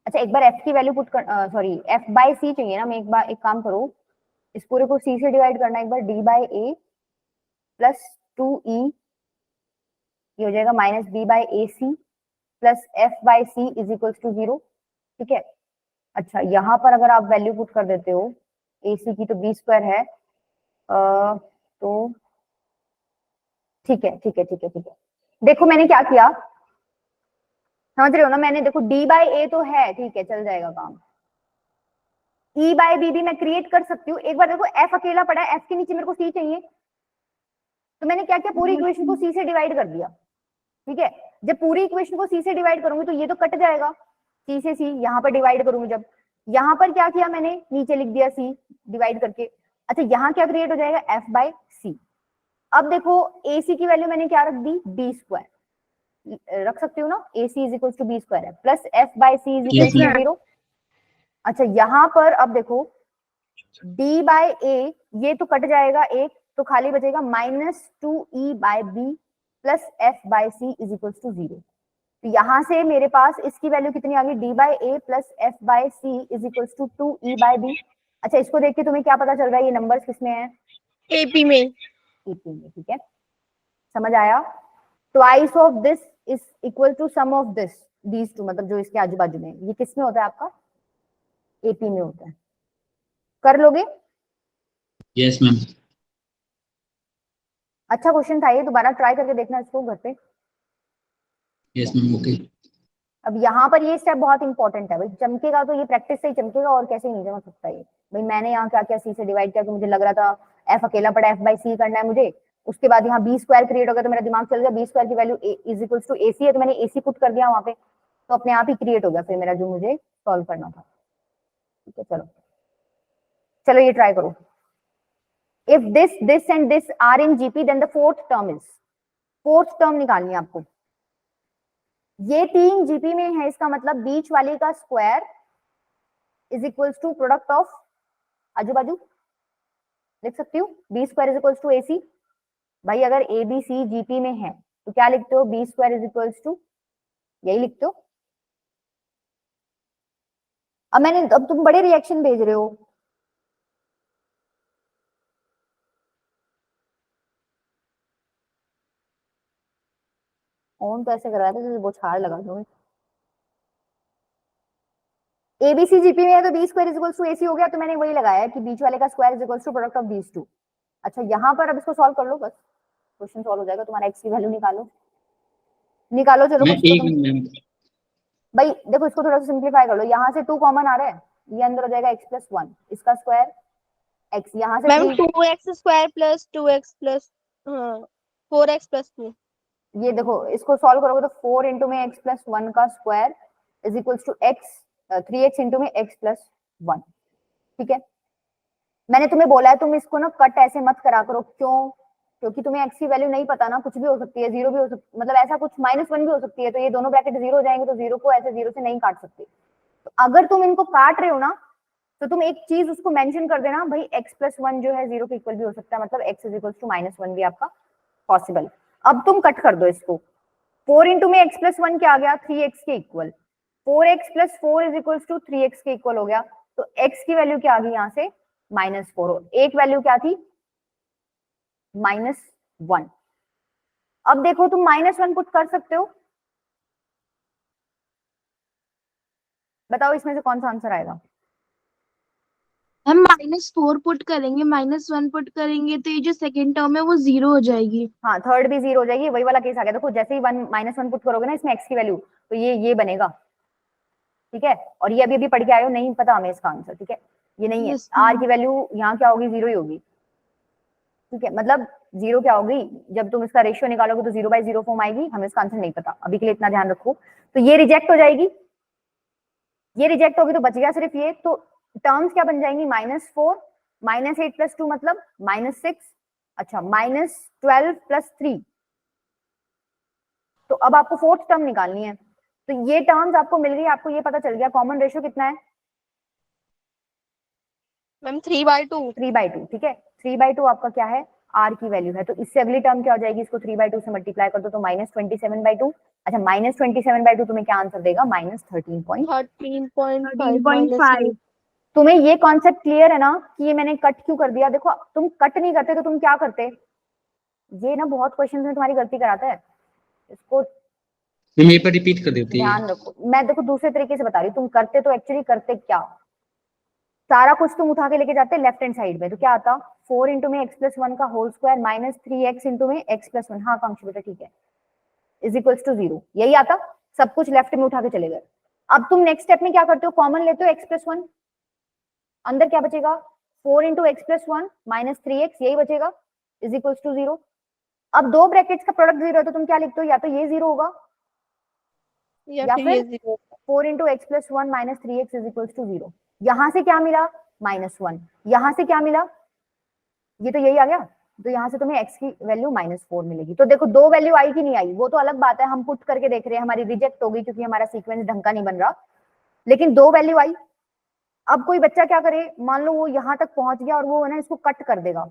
अच्छा एक बार f की वैल्यू पुट कर, सॉरी f/c चाहिए ना। मैं एक बार एक काम करो, इस पूरे को c से डिवाइड करना, एक बार d/a प्लस 2e, ये हो जाएगा -b/ac plus f/c is equals to 0। ठीक है। अच्छा यहाँ पर अगर आप वैल्यू पुट कर देते हो ac की, तो b स्क्वायर है, तो ठीक है ठीक है ठीक है ठीक है। देखो मैंने क्या किया, समझ रहे हो ना? मैंने देखो d/a तो है, ठीक है चल जाएगा काम। e/b भी मैं क्रिएट कर सकती हूँ। एक बार देखो f अकेला पड़ा है, f के नीचे मेरे को c चाहिए, तो मैंने क्या किया? पूरी इक्वेशन को c से डिवाइड कर दिया। ठीक है, जब पूरी इक्वेशन को c से डिवाइड करूंगी तो ये तो कट जाएगा, c से c यहाँ पर डिवाइड करूंगी जब, यहाँ पर क्या किया मैंने? नीचे लिख दिया c डिवाइड करके। अच्छा यहाँ क्या क्रिएट हो जाएगा? f/c। अब देखो ac की वैल्यू मैंने क्या रख दी? b स्क्वायर रख सकती हूँ ना, ac is equals to b square है plus f/c is equals to 0। अच्छा यहाँ पर अब देखो d/a ये तो कट जाएगा एक, तो खाली बचेगा -2e/b plus f/c is equals to 0। तो यहाँ से मेरे पास इसकी वैल्यू कितनी आ गई? d/a plus f/c is equals to 2e/b। अच्छा इसको देख के तुम्हें क्या पता चल रहा है ये नंबर्स किसमें है? एपी में। एपी में, ठीक है, समझ आया। Twice of this is equal to sum of this, these two, मतलब जो इसके आजू बाजू में, ये किस में होता है आपका, एपी में होता है। कर लोगे? Yes ma'am. अच्छा क्वेश्चन था ये, दोबारा ट्राई करके देखना इसको घर पे। Yes ma'am, okay. अब यहाँ पर ये स्टेप बहुत इंपॉर्टेंट है भाई, चमकेगा तो ये प्रैक्टिस से ही चमकेगा, और कैसे नहीं चमक सकता ये भाई। मैंने यहाँ क्या क्या सी से डिवाइड किया, कि मुझे लग रहा था एफ अकेला पड़ा, एफ बाई सी करना है मुझे। उसके बाद यहाँ बी स्क्वायर क्रिएट हो गया, तो मेरा दिमाग चल गया बी स्क्वायर की value is equals to AC है, तो मैंने एसी पुट कर दिया वहां पे, तो अपने आप ही क्रिएट हो गया फिर मेरा जो मुझे सॉल्व करना था। ठीक है, चलो चलो ये ट्राई करो। If this and this are in GP, then the fourth term is, fourth term निकालनी है आपको। ये तीन जीपी में है, इसका मतलब बीच वाले का square is equals to product of आजू बाजू, लिख सकती हूँ B square is equals to A C. भाई अगर ए बी सी जीपी में है तो क्या लिखते हो, B square is equals to, यही लिखते हो। अब तुम बड़े रिएक्शन भेज रहे हो। ऑन तो ऐसे करवाया था जैसे बौछार लगा दो। एबीसी जीपी में है तो B square is equals to AC हो गया, तो मैंने वही लगाया कि बीच वाले का square is equals to product of these two. अच्छा यहाँ पर अब इसको सॉल्व कर लो, बस क्वेश्चन सॉल्व हो जाएगा। तुम्हारा एक्स की वैल्यू निकालो, निकालो चलो मैं कुछ तो एक तुम। मैम, भाई देखो इसको थोड़ा सा सिंप्लीफाई कर लो, यहाँ से 2 कॉमन आ रहा है, ये अंदर हो जाएगा x प्लस 1, इसका स्क्वायर x, यहाँ से ma'am 3, 2x square plus 2x plus 4x plus 2। ये देखो इसको सॉल्व करोगे तो 4 इंटू में x प्लस 1 का square is equals to x 3x into में x प्लस 1। ठीक है, मैंने तुम्हें बोला है तुम इसको ना कट ऐसे मत करा करो, क्यों? क्योंकि तुम्हें x की वैल्यू नहीं पता ना, कुछ भी हो सकती है, जीरो भी हो सकती, मतलब ऐसा कुछ -1 भी हो सकती है, तो ये दोनों ब्रैकेट जीरो हो जाएंगे, तो जीरो को ऐसे जीरो से नहीं काट सकते। तो अगर तुम इनको काट रहे हो ना, तो तुम एक चीज उसको मेंशन कर देना भाई, x प्लस 1 जो है जीरो के इक्वल भी हो सकता है, मतलब x इज इक्वल टू -1 भी आपका पॉसिबल। अब तुम कट कर दो इसको, 4 इंटू में x प्लस 1 क्या आ गया, 3x के equal, 4x plus 4 is equal to 3x के इक्वल हो गया, तो x की वैल्यू क्या आ गई यहाँ से -4, एक वैल्यू क्या थी -1। अब देखो तुम -1 पुट कर सकते हो, बताओ इसमें से कौन सा आंसर आएगा। हम -4 पुट करेंगे, -1 पुट करेंगे तो ये जो सेकंड टर्म है वो 0 हो जाएगी। हाँ थर्ड भी 0 हो जाएगी, वही वाला केस आ गया। देखो जैसे ही -1 पुट करोगे ना इसमें x की वैल्यू, तो ये बनेगा। ठीक है, और ये अभी पढ़ के आए हो, नहीं पता हमें इसका आंसर। ठीक है, ये नहीं है, Yes, r की वैल्यू यहाँ क्या होगी, 0 ही होगी। ठीक है, मतलब 0 क्या होगी, जब तुम इसका रेशियो निकालोगे तो 0/0 फॉर्म आएगी। हमें इसका आंसर नहीं पता, अभी के लिए इतना ध्यान रखो। तो ये रिजेक्ट हो जाएगी, ये रिजेक्ट होगी, तो बच गया सिर्फ ये। तो टर्म्स क्या बन जाएंगी, -4 -8 प्लस 2 मतलब -6, अच्छा -12 प्लस 3। तो अब आपको फोर्थ टर्म निकालनी है, तो ये टर्म्स आपको मिल गई, आपको ये पता चल गया कॉमन रेशियो कितना है, मैम 3/2। 3/2। ठीक है, 3/2 आपका क्या है, r की वैल्यू है। तो इससे अगली टर्म क्या हो जाएगी, इसको 3/2 से मल्टीप्लाई कर दो तो -27/2। अच्छा -27/2 तुम्हें क्या आंसर देगा, -13. 13.5 तुम्हें ये कॉन्सेप्ट क्लियर है ना कि ये मैंने कट क्यों कर दिया। देखो तुम कट नहीं करते तो तुम क्या करते, ये ना बहुत क्वेश्चन में तुम्हारी गलती कराता है, इसको मैम ये पर रिपीट कर देती है। ध्यान रखो। मैं देखो दूसरे तरीके से बता रही हूँ, तुम करते तो एक्चुअली करते क्या, सारा कुछ तुम उठा के लेके जाते लेफ्ट हैंड साइड में, तो क्या आता 4 इंटू में x प्लस 1 का होल स्क्वायर -3x इंटू में x प्लस 1, हाँ कांक्षी बेटा ठीक है, इज इक्वल्स टू 0, यही आता। सब कुछ लेफ्ट में उठा के चले गए। अब तुम नेक्स्ट स्टेप में क्या करते हो, कॉमन लेते हो x प्लस 1, अंदर क्या बचेगा 4 इंटू एक्स प्लस 1 -3x, यही बचेगा, इज इक्वल्स टू 0। अब दो ब्रैकेट्स का प्रोडक्ट 0 है, तो तुम क्या लिखते हो, या तो ये 0 होगा या फिर फिर ये 0। 4 into X plus 1 -3x is equals to 0। यहां से क्या मिला -1, यहां से क्या मिला, ये तो यही आ गया, तो यहां से तुम्हें x की वैल्यू -4 मिलेगी। तो देखो दो वैल्यू आई कि नहीं आई, वो तो अलग बात है, हम पुट करके देख रहे हैं, हमारी रिजेक्ट हो गई क्योंकि हमारा सीक्वेंस ढंग का नहीं बन रहा, लेकिन दो वैल्यू आई। अब कोई बच्चा क्या करे, मान लो वो यहां तक पहुंच गया और वो ना इसको कट कर देगा,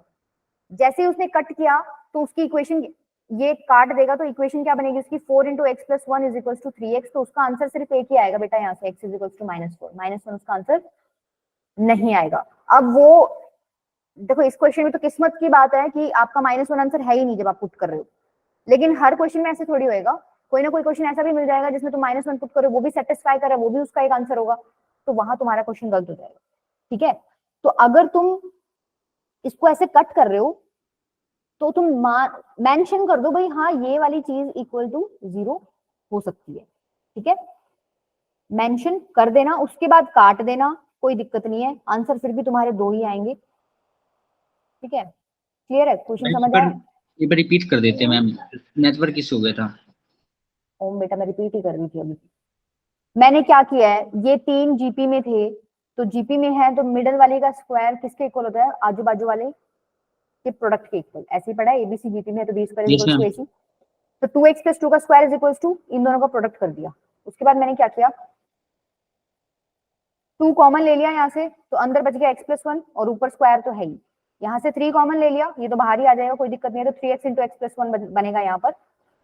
जैसे ही उसने कट किया तो उसकी इक्वेशन ये काट देगा, तो इक्वेशन क्या बनेगी उसकी, 4 into X plus 1 is equal to 3x। तो उसका आंसर सिर्फ एक ही आएगा बेटा, यहाँ से x इज इक्वल टू -4, -1 उसका आंसर नहीं आएगा। अब वो देखो इस क्वेश्चन में तो किस्मत की बात है कि आपका -1 आंसर है ही नहीं जब आप पुट कर रहे हो, लेकिन हर क्वेश्चन में ऐसे थोड़ी होएगा, कोई ना कोई क्वेश्चन ऐसा भी मिल जाएगा जिसमें तुम -1 पुट करो, वो भी सेटिस्फाई करे, वो भी उसका एक आंसर होगा, तो वहां तुम्हारा क्वेश्चन गलत हो जाएगा। ठीक है, तो अगर तुम इसको ऐसे कट कर रहे हो तो तुम मेंशन कर दो भाई हाँ ये वाली चीज इक्वल टू 0 हो सकती है। ठीक है, मेंशन कर देना, उसके बाद काट देना, कोई दिक्कत नहीं है, आंसर फिर भी तुम्हारे 2 ही आएंगे। ठीक है, क्लियर है, क्वेश्चन समझ आया? ये बार रिपीट कर देते हैं मैम, नेटवर्क इशू हो गया था। ओम बेटा मैं रिपीट ही कर रही थी अभी। मैंने क्या किया है, ये 3 जीपी में थे, तो जीपी में है तो मिडल वाले का स्क्वायर किसके इक्वल होता है, आजू बाजू वाले के प्रोडक्ट के इक्वल। ऐसे ही पढ़ा है, एबीसी जीपी में है तो B square yes equals to ma'am. AC, तो 2x + 2 का स्क्वायर इज इक्वल्स टू इन दोनों का प्रोडक्ट कर दिया। उसके बाद मैंने क्या किया, 2 कॉमन ले लिया यहाँ से, तो अंदर बच गया x + 1 और ऊपर स्क्वायर तो है ही, यहाँ से 3 कॉमन ले लिया, ये तो बाहर ही आ जाएगा, कोई दिक्कत नहीं है, तो 3x × x + 1 बनेगा यहाँ पर।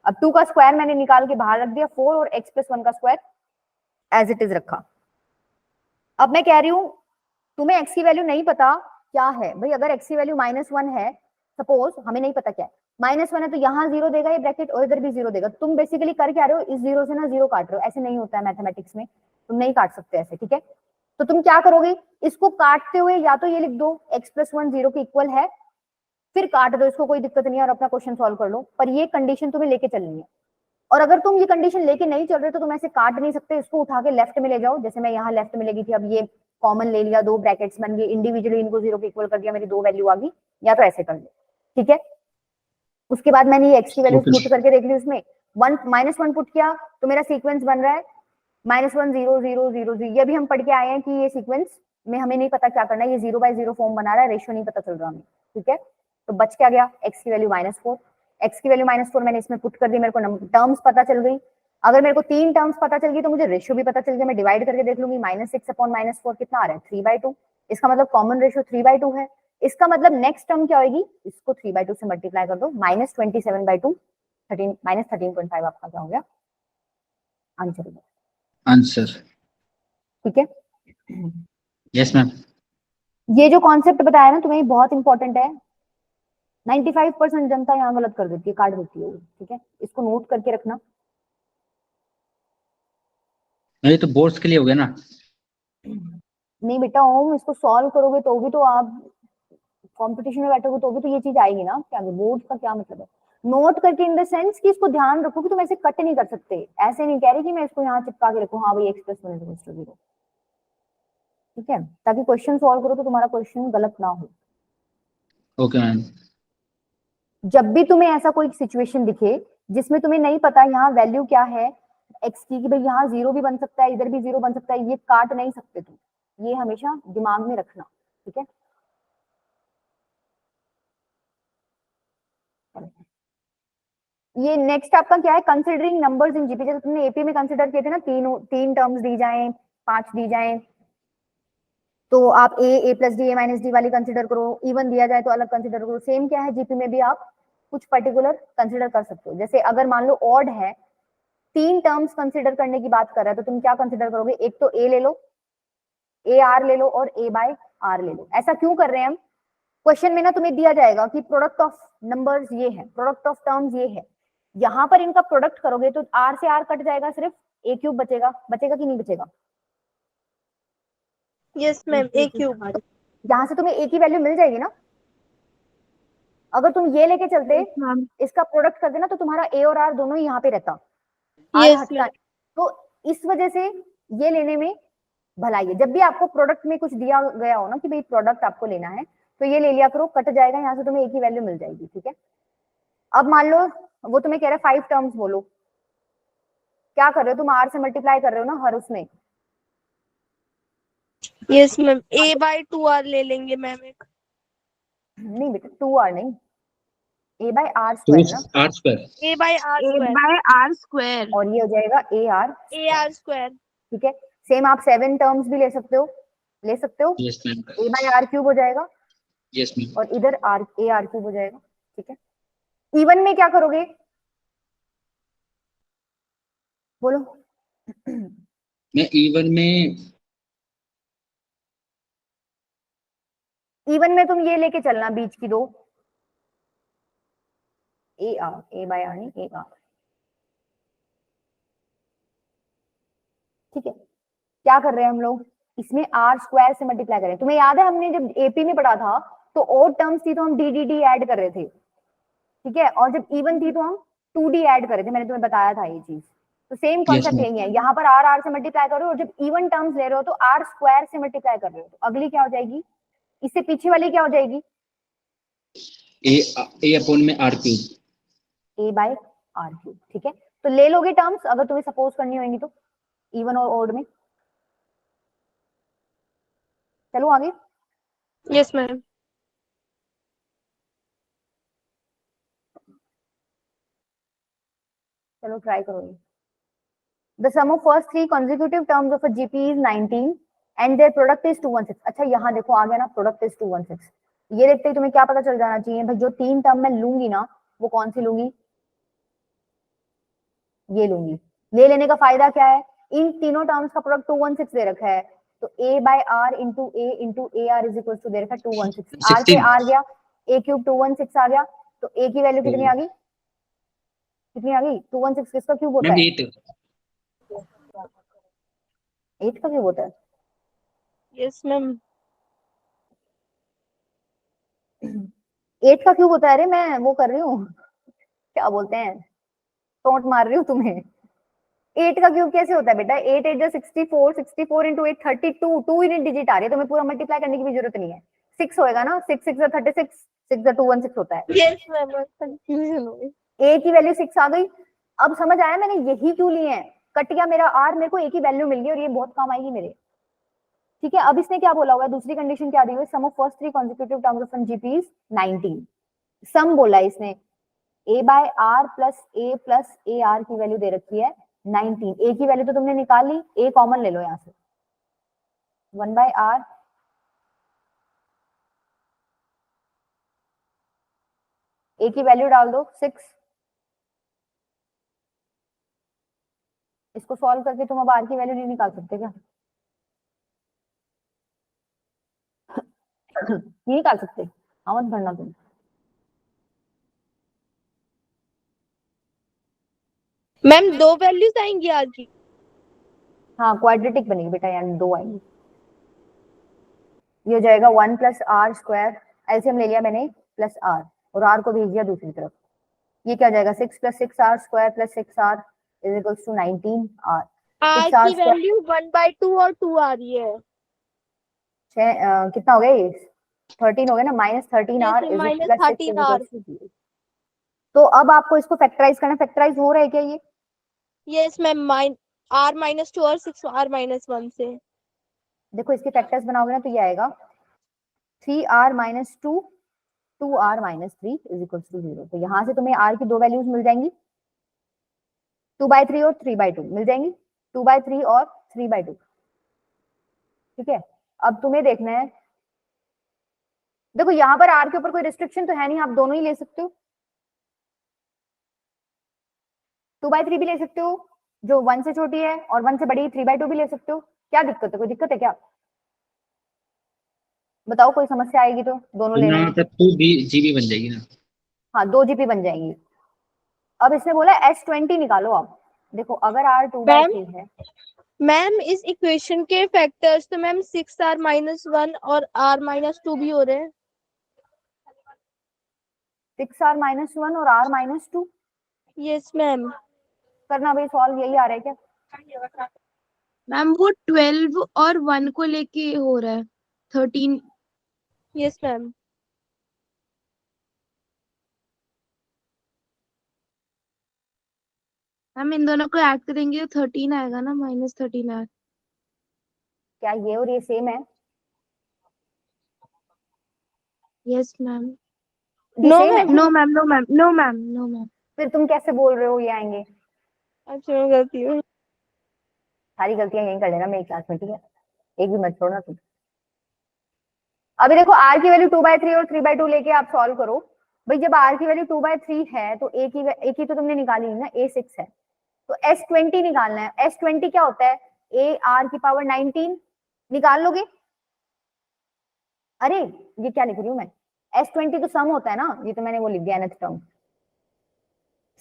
अब 2 का स्क्वायर मैंने निकाल के बाहर रख दिया, 4 और x + 1 का स्क्वायर एज इट इज रखा। अब मैं कह रही हूँ तुम्हें x की वैल्यू नहीं पता क्या है भाई, अगर x की वैल्यू -1 है, सपोज हमें नहीं पता क्या है, -1 है तो यहाँ 0 देगा ये ब्रैकेट और इधर भी 0 देगा, तुम बेसिकली कर क्या रहे हो, इस 0 से ना 0 काट रहे हो, ऐसे नहीं होता है मैथमेटिक्स में, तुम नहीं काट सकते ऐसे। ठीक है, तो तुम क्या करोगे, इसको काटते हुए या तो ये लिख दो x + 1 0 के इक्वल है, फिर काट दो इसको, कोई दिक्कत नहीं है, और अपना क्वेश्चन सॉल्व कर लो, पर ये कंडीशन तुम्हें लेके चलनी है। और अगर तुम ये कंडीशन लेके नहीं चल रहे तो तुम ऐसे काट नहीं सकते, इसको उठा के लेफ्ट में ले जाओ, जैसे मैं यहाँ लेफ्ट में लेगी थी, अब ये कॉमन ले लिया, 2 ब्रैकेट्स बन गए, इंडिविजुअली इनको 0 के इक्वल कर दिया, मेरी 2 वैल्यू आ गई, या तो ऐसे कर लो। ठीक है, उसके बाद मैंने ये x की वैल्यू पुट करके देख ली, उसमें -1 पुट किया तो मेरा सीक्वेंस बन रहा है -1 0 0 0 0, ये भी हम पढ़ के आए हैं कि ये सीक्वेंस में हमें नहीं पता क्या करना है, ये 0/0 फॉर्म बना रहा है, रेशियो नहीं पता चल रहा हमें। ठीक है, तो बच क्या गया, x की वैल्यू -4, x की वैल्यू -4 मैंने इसमें पुट कर दी, मेरे को टर्म्स पता चल गई। अगर मेरे को 3 टर्म्स पता चल गई तो मुझे रेशियो भी पता चल गया, मैं डिवाइड करके देख लूंगी, -6/-4 कितना आ रहा है, 3/2, इसका मतलब कॉमन रेशियो 3/2 है। इसका मतलब नेक्स्ट टर्म क्या होगी, इसको 3/2 से मल्टीप्लाई कर दो, -27/2, 13.5 आपका क्या हो गया आंसर। आंसर ठीक है, यस मैम। ये जो कॉन्सेप्ट बताया ना तुम्हें, बहुत इंपॉर्टेंट है, 95% जनता यहाँ गलत कर देती है, काट देती है। ठीक है, इसको नोट करके रखना। ये तो बोर्ड्स के लिए हो गया ना। नहीं बेटा ओम, इसको सॉल्व करोगे तो भी तो आप कंपटीशन में बैठोगे तो भी तो ये चीज आएगी ना, क्या बोर्ड का क्या मतलब है, नोट करके इन द सेंस कि इसको ध्यान रखो कि तुम ऐसे कट नहीं कर सकते, ऐसे नहीं कह रही कि मैं इसको यहाँ चिपका के रखूँ, हाँ भाई x + 1 = 0। ठीक है, ताकि क्वेश्चन सॉल्व करो तो तुम्हारा क्वेश्चन गलत ना हो। Okay ma'am. जब भी तुम्हें ऐसा कोई सिचुएशन दिखे जिसमें तुम्हें नहीं पता यहाँ वैल्यू क्या है x की, कि भाई यहाँ 0 भी बन सकता है, इधर भी 0 बन सकता है, ये काट नहीं सकते तुम, ये हमेशा दिमाग में रखना। ठीक है, ये नेक्स्ट आपका क्या है, कंसिडरिंग नंबर्स इन जीपी, जैसे तुमने एपी में कंसिडर किए थे ना, 3 टर्म्स दी जाएं, 5 दी जाएं, तो आप a + d a - d वाली कंसिडर करो, इवन दिया जाए तो अलग कंसिडर करो। सेम क्या है, जीपी में भी आप कुछ पर्टिकुलर कंसिडर कर सकते हो, जैसे अगर मान लो ऑड है, 3 टर्म्स कंसिडर करने की बात कर रहा है, तो तुम क्या कंसिडर करोगे, एक तो a ले लो, AR ले लो, और a/r ले लो। ऐसा क्यों कर रहे हैं हम, क्वेश्चन में ना तुम्हें दिया जाएगा कि प्रोडक्ट ऑफ नंबर्स ये है, प्रोडक्ट ऑफ टर्म्स ये है, यहाँ पर इनका प्रोडक्ट करोगे तो r से r कट जाएगा, सिर्फ a³ बचेगा, बचेगा कि नहीं बचेगा, यस मैम, a³ यहाँ से तुम्हें a की वैल्यू मिल जाएगी ना। अगर तुम ये लेके चलते, मैम इसका प्रोडक्ट कर देना, तो तुम्हारा a और r दोनों ही यहाँ पे रहता, r यस हटता मैम, है। तो इस वजह से ये लेने में भलाई है, जब भी आपको प्रोडक्ट में कुछ दिया गया हो ना कि भाई प्रोडक्ट आपको लेना है, तो ये ले लिया करो, कट जाएगा, यहाँ से तुम्हें a की वैल्यू मिल जाएगी। ठीक है, अब मान लो वो तुम्हें कह रहा है 5 टर्म्स बोलो, क्या कर रहे हो तुम, r से मल्टीप्लाई कर रहे हो ना हर उसमें, यस मैम, a/2r ले लेंगे मैम एक। नहीं बेटा 2r नहीं, a/r² ना, r²। a/r², और ये हो जाएगा ar²। ar²। ठीक है, सेम आप 7 टर्म्स भी ले सकते हो, ले सकते हो, यस मैम। a/r³ हो जाएगा, यस मैम। और इधर ar³ हो जाएगा। ठीक है, इवन में क्या करोगे बोलो, मैं इवन में इवन में तुम ये लेके चलना बीच की दो, A R, A by R नहीं, ए आर, ठीक है। क्या कर रहे हैं हम लोग, इसमें आर स्क्वायर से मल्टीप्लाई करें। तुम्हें याद है हमने जब एपी में पढ़ा था तो और टर्म्स थी तो हम डी डी डी ऐड कर रहे थे, ठीक है, और जब इवन थी तो हम 2d ऐड कर रहे थे, मैंने तुम्हें बताया था ये चीज। तो सेम कॉन्सेप्ट ma'am. यही है, यहाँ पर आर आर से मल्टीप्लाई करो और जब इवन टर्म्स ले रहे हो तो आर स्क्वायर से मल्टीप्लाई कर रहे हो, तो अगली क्या हो जाएगी, इससे पीछे वाली क्या हो जाएगी, ए अपॉन में R cube, A by R cube, ठीक है। तो ले लोगे टर्म्स अगर तुम्हें सपोज करनी होगी तो इवन और ओड में। चलो आगे, यस मैम। चलो ट्राई करो ये। The sum of first three consecutive terms of a GP is 19 and their product is 216। अच्छा यहाँ देखो आ गया ना, प्रोडक्ट इज 216। ये देखते ही तुम्हें क्या पता चल जाना चाहिए भाई, जो तीन टर्म मैं लूंगी ना वो कौन सी लूंगी, ये लूंगी। ले लेने का फायदा क्या है, इन तीनों टर्म्स का प्रोडक्ट 216 दे रखा है, तो a by R into A R is equal to दे रखा है 216। आर से आर गया, a क्यूब 216 आ गया, तो a की वैल्यू कितनी आ गई, कितनी आ गई, 216 किसका क्यूब होता मैम है, 8, 8 का क्यूब होता है। Yes ma'am. 8 का क्यूब होता है, अरे मैं वो कर रही हूँ क्या बोलते हैं, टोंट मार रही हूँ तुम्हें। 8 का क्यूब कैसे होता है बेटा, 8 8 जा 64, 64 इंटू 8 32, 2 यूनिट डिजिट आ रही है, तुम्हें पूरा मल्टीप्लाई करने की भी जरूरत नहीं है। 6 होएगा ना, 6 6 जा 36, 6 जा 216 होता है। यस मैम, कंफ्यूजन हो गई। a की वैल्यू 6 आ गई, अब समझ आया मैंने यही क्यों लिए हैं, कट गया मेरा r, मेरे को a की वैल्यू मिल गई और ये बहुत काम आएगी मेरे, ठीक है। अब इसने क्या बोला हुआ है, दूसरी कंडीशन क्या दी हुई है, sum of first three consecutive terms of GP is 19। Sum बोला है इसने, a by R plus A are की वैल्यू दे रखी है 19। a की वैल्यू तो तुमने निकाल ली, a कॉमन ले लो यहाँ से, 1 बाय आर a की वैल्यू डाल दो 6। इसको सॉल्व करके तुम अब आर की वैल्यू नहीं निकाल सकते क्या, नहीं निकाल सकते, हाँ मत भरना तुम। मैम दो वैल्यूज आएंगी आर की। हाँ क्वाड्रेटिक बनेगी बेटा, यानी दो आएंगी। ये हो जाएगा 1 प्लस आर स्क्वायर, एलसीएम ले लिया मैंने प्लस आर, और आर को भेज दिया दूसरी तरफ। ये क्या हो जाएगा, 6 plus 6 R square plus 6 R is equals to 19 R. R की वैल्यू 1/2 और 2 आ रही है। कितना हो गया ये, 13 हो गया ना, -13 R is minus plus 13 R. 6। तो अब आपको इसको फैक्टराइज करना, फैक्टराइज हो रहा है क्या ये, यस मैम, r-2 और 6r-1 से। देखो इसके फैक्टर्स बनाओगे ना तो ये आएगा 3r minus 2 2r minus 3 is equal to 0। तो यहाँ से तुम्हें r की दो वैल्यूज मिल जाएंगी, 2/3 और 3/2 मिल जाएंगी, 2/3 और 3/2, ठीक है। अब तुम्हें देखना है, देखो यहाँ पर r के ऊपर कोई रिस्ट्रिक्शन तो है नहीं, आप दोनों ही ले सकते हो, 2/3 भी ले सकते हो जो 1 से छोटी है, और 1 से बड़ी 3/2 भी ले सकते हो। क्या दिक्कत है, कोई दिक्कत है क्या, बताओ, कोई समस्या आएगी तो दोनों लेने में। तब तो जीबी बन जाएगी ना। हाँ 2 जीबी बन जाएंगी। अब इसने बोला S20 निकालो आप, देखो अगर R 2/3 है, मैम इस इक्वेशन के फैक्टर्स तो मैम 6r-1 और r-2 भी हो रहे हैं। 6r-1 और r-2, यस मैम। करना भाई सॉल्व, यही आ रहा है क्या, मैम वो 12 और 1 को लेके हो रहा है 13। Yes ma'am. मैम इन दोनों को ऐड करेंगे तो 13 आएगा ना, -13 आर। क्या ये और ये सेम है, यस मैम। ये नो सेम है, ma'am. No ma'am, no ma'am, no ma'am, no ma'am. फिर तुम कैसे बोल रहे हो ये आएंगे, अच्छा मैं गलती हुई। सारी गलतियां यहीं कर लेना मेरी क्लास में, ठीक है, एक भी मत छोड़ना तुम। अभी देखो r की वैल्यू 2/3 और 3/2 लेके आप सॉल्व करो। भाई जब r की वैल्यू 2/3 है तो a की तो तुमने निकाली ना, a 6 है, तो S20 निकालना है। S20 क्या होता है, a r की पावर 19, निकाल लोगे, अरे ये क्या लिख रही हूँ मैं, S20 तो सम होता है ना, ये तो मैंने वो लिख दिया nth टर्म।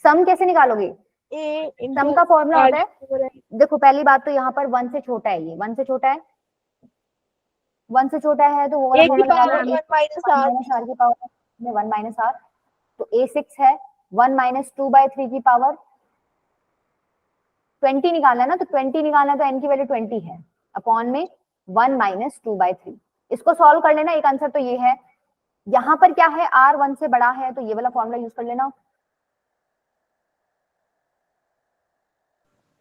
सम कैसे निकालोगे, A सम into का फॉर्मूला होता है, R देखो पहली बात तो यहाँ पर 1 से छोटा है, ये 1 से छोटा है, 1 से छोटा है तो वो वाला A की फॉर्मूला लगा power लो, 1 minus R माइनस आर की पावर में 1 माइनस आर, तो A6 है, 1 माइनस 2/3 की पावर 20 निकालना है ना, तो 20 निकालना है तो n की वैल्यू 20 है, अपॉन में 1 माइनस 2/3। इसको सॉल्व कर लेना, एक आंसर तो ये है। यहाँ पर क्या है, r 1 से बड़ा है तो ये वाला फॉर्मूला यूज कर लेना।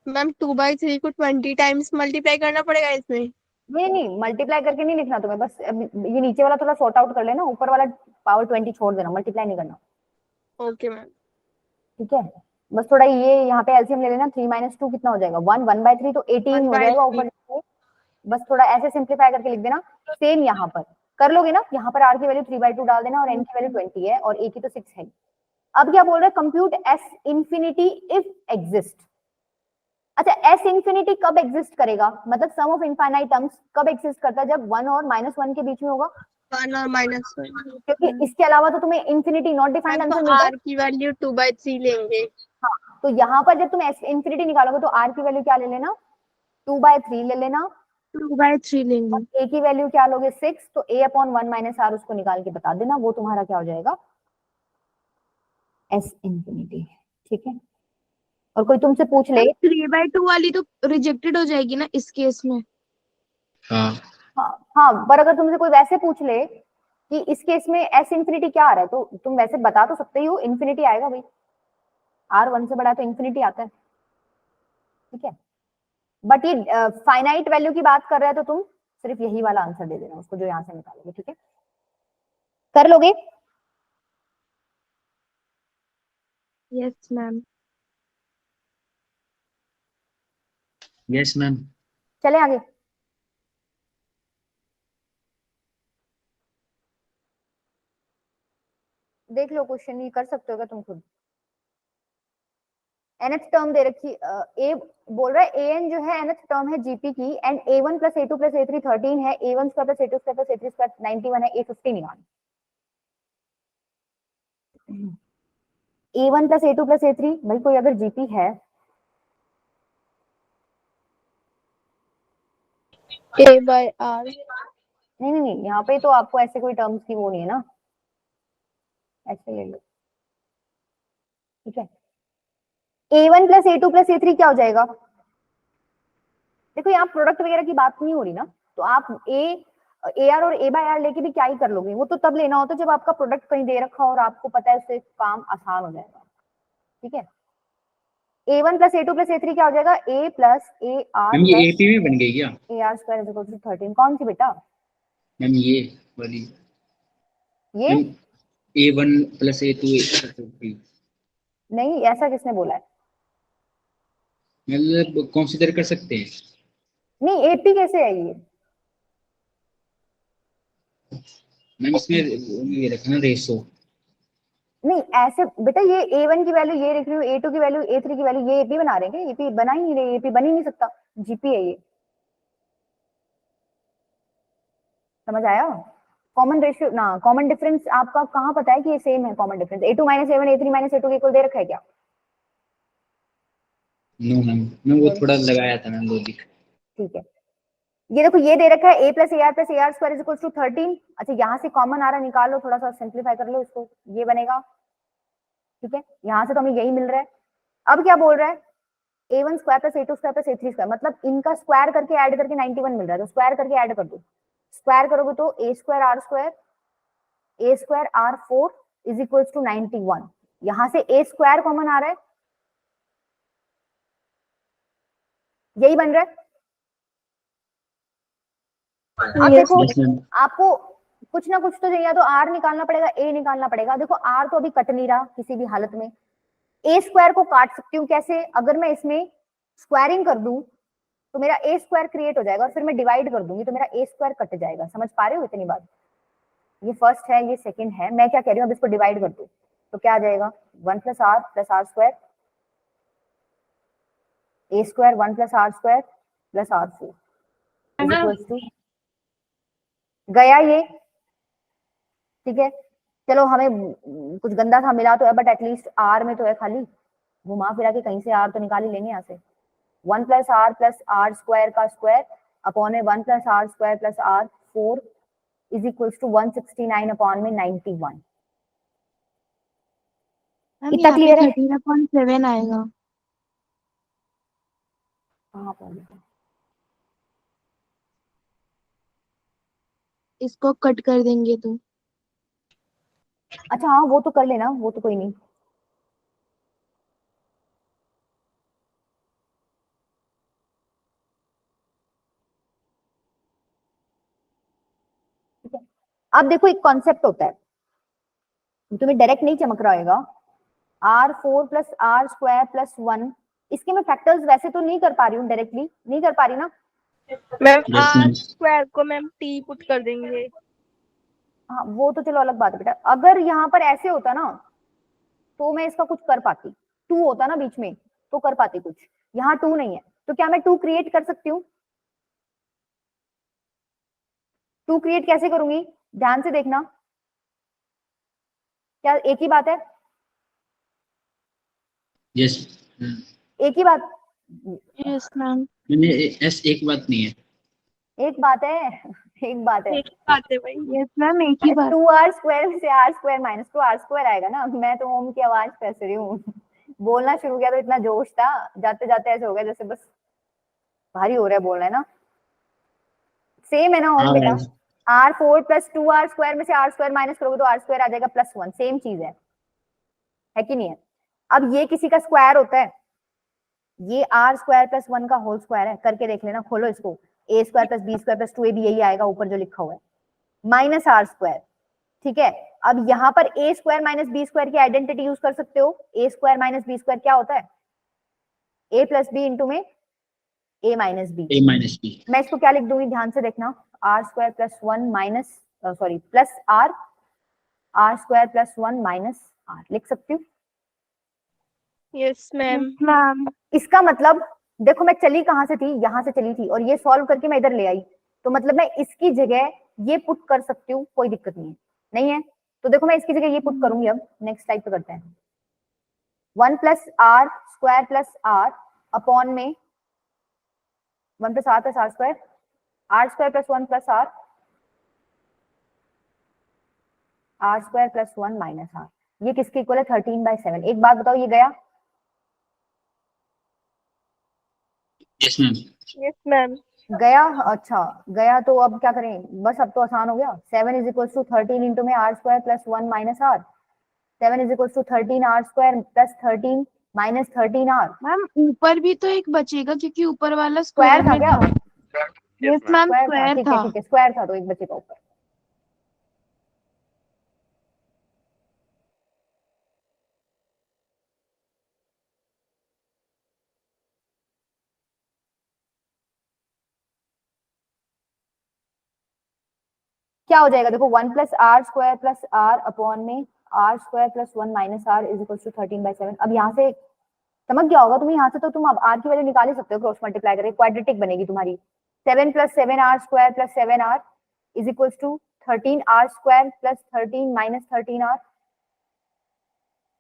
मैम 2/3 को 20 टाइम्स मल्टीप्लाई करना पड़ेगा इसमें। नहीं मल्टीप्लाई करके नहीं लिखना तुम्हें, बस ये नीचे वाला थोड़ा सॉर्ट आउट कर लेना, ऊपर वाला पावर 20 छोड़ देना, मल्टीप्लाई नहीं करना, ओके मैम। ठीक है। बस थोड़ा ये यहाँ पे एलसीएम ले लेना, 3 माइनस 2 कितना हो जाएगा, 1/3 तो 18 हो जाएगा ऊपर, बस थोड़ा ऐसे सिंप्लीफाई करके लिख देना। सेम यहाँ पर कर लोगे ना, यहाँ पर r की वैल्यू 3/2 डाल देना और n की वैल्यू 20 है और a की तो 6 है। अब क्या बोल रहे हैं, compute s infinity if exist. अच्छा s इंफिनिटी कब एग्जिस्ट करेगा, मतलब सम ऑफ इनफाइनाइट टर्म्स कब एग्जिस्ट करता है, जब 1 और -1 के बीच में होगा, 1 और -1 क्योंकि इसके अलावा तो तुम्हें infinity not defined ma'am, answer तो मिलता है। R की वैल्यू 2/3 लेंगे। हाँ, तो यहाँ पर जब तुम s इंफिनिटी निकालोगे तो r की वैल्यू क्या ले लेना, 2/3 ले लेना, 2/3 लेंगे। a की वैल्यू क्या लोगे 6, तो a अपॉन 1 माइनस r उसको निकाल के बता देना, वो तुम्हारा क्या हो जाएगा s इंफिनिटी, ठीक है। और कोई तुमसे पूछ ले, 3/2 वाली तो रिजेक्टेड हो जाएगी ना इस केस में। हाँ हाँ हाँ, पर अगर तुमसे कोई वैसे पूछ ले कि इस केस में s इंफिनिटी क्या आ रहा है, तो तुम वैसे बता तो सकते ही हो, इंफिनिटी आएगा भाई, r 1 से बड़ा है तो इंफिनिटी आता है, ठीक है। बट ये फाइनाइट वैल्यू की बात कर रहा है तो तुम सिर्फ यही वाला आंसर दे देना उसको, जो यहाँ से निकालोगे, ठीक है। कर लोगे, यस मैम। Yes ma'am. चले आगे। देख लो क्वेश्चन, ये कर सकते हो क्या तुम खुद। nth टर्म दे रखी, ए बोल रहा है an जो है nth टर्म है जीपी की, and a1 plus a2 plus a3 13 है, a1 square plus a2 square plus a3 square 91 है, a50 निकाल। a1 plus a2 plus a3, भाई कोई अगर जीपी है, A/R। नहीं यहाँ पे तो आपको ऐसे कोई टर्म्स की वो नहीं है ना, ऐसे ले लो, ठीक है। a1 plus a2 plus a3 क्या हो जाएगा, देखो यहाँ प्रोडक्ट वगैरह की बात नहीं हो रही ना, तो आप AR और A/R लेके भी क्या ही कर लोगे, वो तो तब लेना होता है जब आपका प्रोडक्ट कहीं दे रखा हो और आपको पता है उससे काम आसान हो जाएगा, ठीक है। a1 plus a2 plus a3 क्या हो जाएगा, a प्लस AR मैम ये प्लस एपी में बन गई क्या AR square is equal to 13, कौन सी बेटा, मैम, ये वाली ये A1 प्लस A2 नहीं, ऐसा किसने बोला है, मतलब कंसीडर कर सकते हैं। नहीं AP कैसे है ये, मैम इसमें ये रखा ना रेशो। नहीं ऐसे बेटा, ये a1 की वैल्यू ये लिख रही हूँ, a2 की वैल्यू a3 की वैल्यू, ये AP बना रहे हैं क्या, AP बना ही नहीं रहे, AP बन ही नहीं सकता, जीपी है ये, समझ आया। कॉमन रेशियो ना, कॉमन डिफरेंस आपका कहाँ पता है कि ये सेम है, common difference a2 minus a1 a3 minus a2 के इक्वल दे रखा है क्या, नो मैम, मैं वो थोड़ा लगाया था मैम लॉजिक। ठीक है। ये देखो ये दे रखा है a plus AR plus AR square is equal to 13, अच्छा यहाँ से कॉमन आ रहा है, निकाल लो, थोड़ा सा सिंप्लीफाई कर लो इसको, ये बनेगा, ठीक है। यहाँ से तो हमें यही मिल रहा है। अब क्या बोल रहा है, a1 square plus a2 square plus a3 square, मतलब इनका स्क्वायर करके ऐड करके 91 मिल रहा है, तो स्क्वायर करके ऐड कर दो, स्क्वायर करोगे तो a square r square a square r4 is equal to 91, यहाँ से a स्क्वायर कॉमन आ रहा है, यही बन रहा है। अब देखो Yes, ma'am. आपको कुछ ना कुछ तो चाहिए, तो r निकालना पड़ेगा, a निकालना पड़ेगा, देखो r तो अभी कट नहीं रहा किसी भी हालत में, a स्क्वायर को काट सकती हूँ कैसे, अगर मैं इसमें स्क्वायरिंग कर दूं तो मेरा a स्क्वायर क्रिएट हो जाएगा, और फिर मैं डिवाइड कर दूंगी तो मेरा a स्क्वायर कट जाएगा, समझ पा रहे हो इतनी बात, ये फर्स्ट है ये सेकंड है, मैं क्या कह रही हूँ, अब इसको डिवाइड कर दूं तो क्या आ जाएगा, 1 plus r square a square 1 plus r square plus r4 is equal to, गया ये, ठीक है, चलो हमें कुछ गंदा सा मिला तो है, बट एटलीस्ट आर में तो है खाली, घुमा फिरा के कहीं से आर तो निकाल ही लेंगे यहाँ से। 1 प्लस आर स्क्वायर का स्क्वायर अपॉन में 1 plus R square plus R 4 is equals to 169 upon में 91। मैम इतना यहाँ पे क्लियर है? 13/7 आएगा। कहाँ पर? इसको कट कर देंगे तो अच्छा हाँ, वो तो कर लेना, वो तो कोई नहीं। ठीक है, अब देखो एक कॉन्सेप्ट होता है, तुम्हें डायरेक्ट नहीं चमक रहा होगा। R4 plus R square plus 1, इसके मैं फैक्टर्स वैसे तो नहीं कर पा रही हूँ, डायरेक्टली नहीं कर पा रही ना। Ma'am Yes, R ma'am. Square को मैम टी पुट कर देंगे। हाँ वो तो चलो अलग बात है बेटा, अगर यहाँ पर ऐसे होता ना तो मैं इसका कुछ कर पाती, 2 होता ना बीच में तो कर पाती कुछ, यहाँ 2 नहीं है, तो क्या मैं 2 क्रिएट कर सकती हूँ? 2 क्रिएट कैसे करूंगी, ध्यान से देखना, क्या एक ही बात है? Yes. एक ही बात, यस मैम। मैंने एस एक बात नहीं है। एक बात है, एक बात है। एक बात है भाई। यस मैम एक ही बात। 2r स्क्वायर में से r square minus 2r square आएगा ना। मैं तो ओम की आवाज फंस रही हूँ। बोलना शुरू किया तो इतना जोश था, जाते जाते ऐसे हो गया जैसे बस भारी हो रहा है बोलना, है ना? सेम है ना ओम हाँ बेटा? Ma'am. r4 plus 2r square में से r स्क्वायर माइनस करोगे तो r स्क्वायर आ जाएगा प्लस 1, सेम चीज है कि नहीं है? अब ये किसी का स्क्वायर होता है, ये r स्क्वायर प्लस 1 का होल स्क्वायर है, करके देख लेना, खोलो इसको, a square plus b square plus 2ab यही आएगा ऊपर जो लिखा हुआ है, माइनस आर स्क्वायर। ठीक है, अब यहाँ पर A square minus B square की आइडेंटिटी यूज कर सकते हो। A square minus B square क्या होता है? ए प्लस बी इंटू में A minus B. A minus B. मैं इसको क्या लिख दूंगी, ध्यान से देखना, R square plus 1 minus sorry plus R, R square plus 1 minus R लिख सकती हूँ। Yes ma'am. मैम इसका मतलब देखो मैं चली कहां से थी, यहां से चली थी और ये सॉल्व करके मैं इधर ले आई, तो मतलब मैं इसकी जगह ये पुट कर सकती हूँ, कोई दिक्कत नहीं है, नहीं है? तो देखो मैं इसकी जगह ये पुट करूंगी। अब नेक्स्ट टाइप पे करते हैं, 1 plus R square plus R upon में 1 plus R plus R square plus 1 plus R square plus 1 minus R, ये किसके इक्वल है? 13/7। एक बात बताओ, ये गया? Yes ma'am. Yes ma'am. गया? अच्छा गया, तो अब क्या करें, बस अब तो आसान हो गया। 7 इज इक्वल टू 13 इंटू में R square plus 1 minus R, 7 is equal to 13 R square plus 13 minus 13 R. Ma'am ऊपर भी तो एक बचेगा क्योंकि ऊपर वाला स्क्वायर स्क्वायर था में क्या? था। यस मैम स्क्वायर था, स्क्वायर ठीक है था। ठीक है, स्क्वायर था तो एक बचेगा ऊपर। क्या हो जाएगा देखो, 1 plus R square plus R upon में R square plus 1 minus R is equal to 13/7। अब यहाँ से समझ गया होगा तुम्हें, यहाँ से तो तुम अब आर की वैल्यू निकाल ही सकते हो, क्रॉस मल्टीप्लाई करके क्वाड्रेटिक बनेगी तुम्हारी। 7 plus 7 R square plus 7 R is equal to 13 R square plus 13 minus 13 R.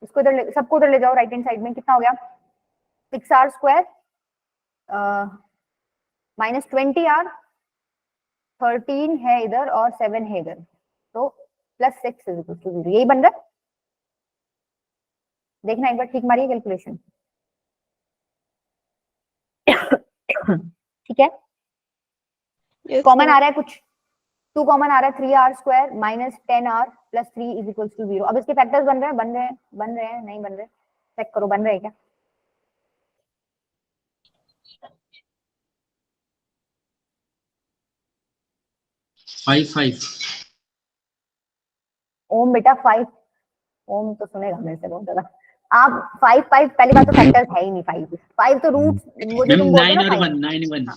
इसको इधर सबको उधर ले जाओ, राइट हैंड साइड में कितना हो गया? 6 आर स्क्वायर माइनस 20 आर, 13 है इधर और 7 है इधर, तो प्लस 6 इज इक्वल टू 0, यही बन रहा है। देखना एक बार ठीक मारिए कैलकुलेशन। ठीक है, यस कॉमन आ रहा है कुछ, 2 कॉमन आ रहा है, 3 R square minus 10 R plus 3 is equal to 0। अब इसके फैक्टर्स बन रहे हैं, नहीं बन रहे, चेक करो बन रहे हैं क्या? फाइव। ओम बेटा 5, ओम तो सुनेगा मेरे से बहुत ज्यादा। आप 5 पहली बात तो फैक्टर्स है ही नहीं, 5 तो रूट, वो जो मैम तुम बोलते हो 9 ना और 5, 1 9 1।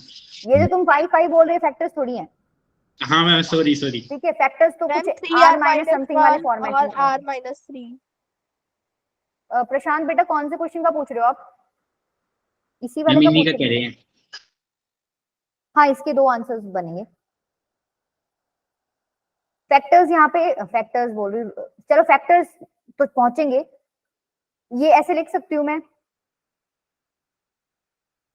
ये जो तुम 5 बोल रहे हो फैक्टर्स थोड़ी हैं। हाँ मैम सॉरी। ठीक है, फैक्टर्स तो मैम कुछ 3 R are minus minus something वाले 1 फॉर्मेट और में। R minus 3। प्रशांत बेटा कौन से क्वेश्चन का पूछ रहे हो आप? इसी वाले मैम का इन्हीं पूछ का रहे कह हो? रहे हैं। हाँ, इसके 2 आंसर्स बनेंगे। फैक्टर्स यहाँ पे फैक्टर्स बोल रही हूँ, चलो फैक्टर्स तो पहुंचेंगे। ये ऐसे लिख सकती हूँ मैं,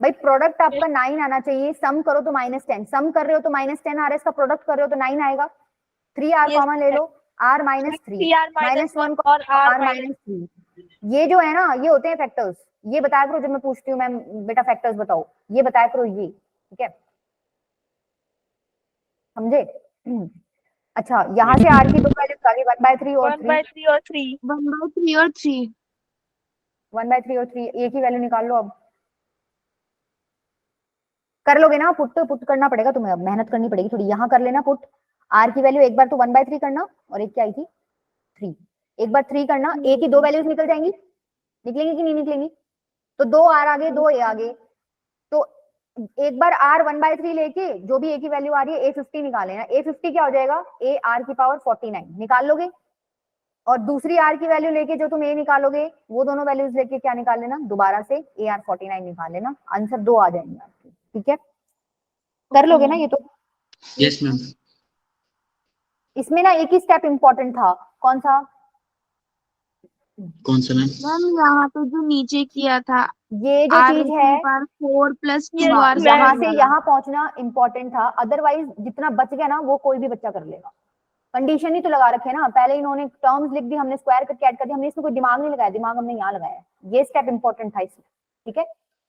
भाई प्रोडक्ट आपका 9 आना चाहिए, सम करो तो -10, सम कर रहे हो तो -10 आ रहा है, इसका प्रोडक्ट कर रहे हो तो 9 आएगा। 3r Yes, कॉमन ले लो, r -3 3r minus -1 और r r -3, ये जो है ना ये होते हैं फैक्टर्स। ये बताया करो जब मैं पूछती हूँ मैम बेटा फैक्टर्स बताओ, ये बताया करो ये, ठीक है समझे? अच्छा यहाँ से r की दो वैल्यूज आ गई 1/3 और 3, 1/3 और 3। 1/3 और 3। 1/3 और 3, एक ही वैल्यू निकाल लो। अब कर लोगे ना, पुट करना पड़ेगा तुम्हें, अब मेहनत करनी पड़ेगी थोड़ी। यहाँ कर लेना पुट, r की वैल्यू एक बार तो 1/3 करना और एक क्या आई थी 3, एक बार 3 करना, a की दो वैल्यूज निकल जाएंगी, निकलेंगी कि नहीं निकलेंगी? तो 2r आ गए 2a आ गए, तो एक बार r 1/3 लेके जो भी a की वैल्यू आ रही है a50 निकाले ना, a50 क्या हो जाएगा a r की पावर 49 निकाल लोगे, और दूसरी r की वैल्यू लेके जो तुम a निकालोगे वो दोनों वैल्यूज लेके क्या निकाल लेना दोबारा से a r 49 निकाल लेना, आंसर 2 आ जाएंगे आपके, ठीक है कर लोगे ना ये तो? Yes ma'am. इसमें ना एक ही स्टेप इंपॉर्टेंट था, कौन सा? कौन सा मैम? मैम यहाँ पे जो नीचे किया था ये जो चीज है 4 + 2 Yes, हाँ, r यहाँ ma'am. से यहाँ पहुंचना इंपॉर्टेंट था, अदरवाइज जितना बच गया ना वो कोई भी बच्चा कर लेगा। कंडीशन ही तो लगा रखे ना, पहले इन्होंने टर्म्स लिख दी, हमने स्क्वायर करके ऐड कर दिया, हमने इसमें कोई दिमाग नहीं लगाया, दिमाग हमने यहाँ लगाया है। ये स्टेप इंपॉर्टेंट था इसमें, ठीक है।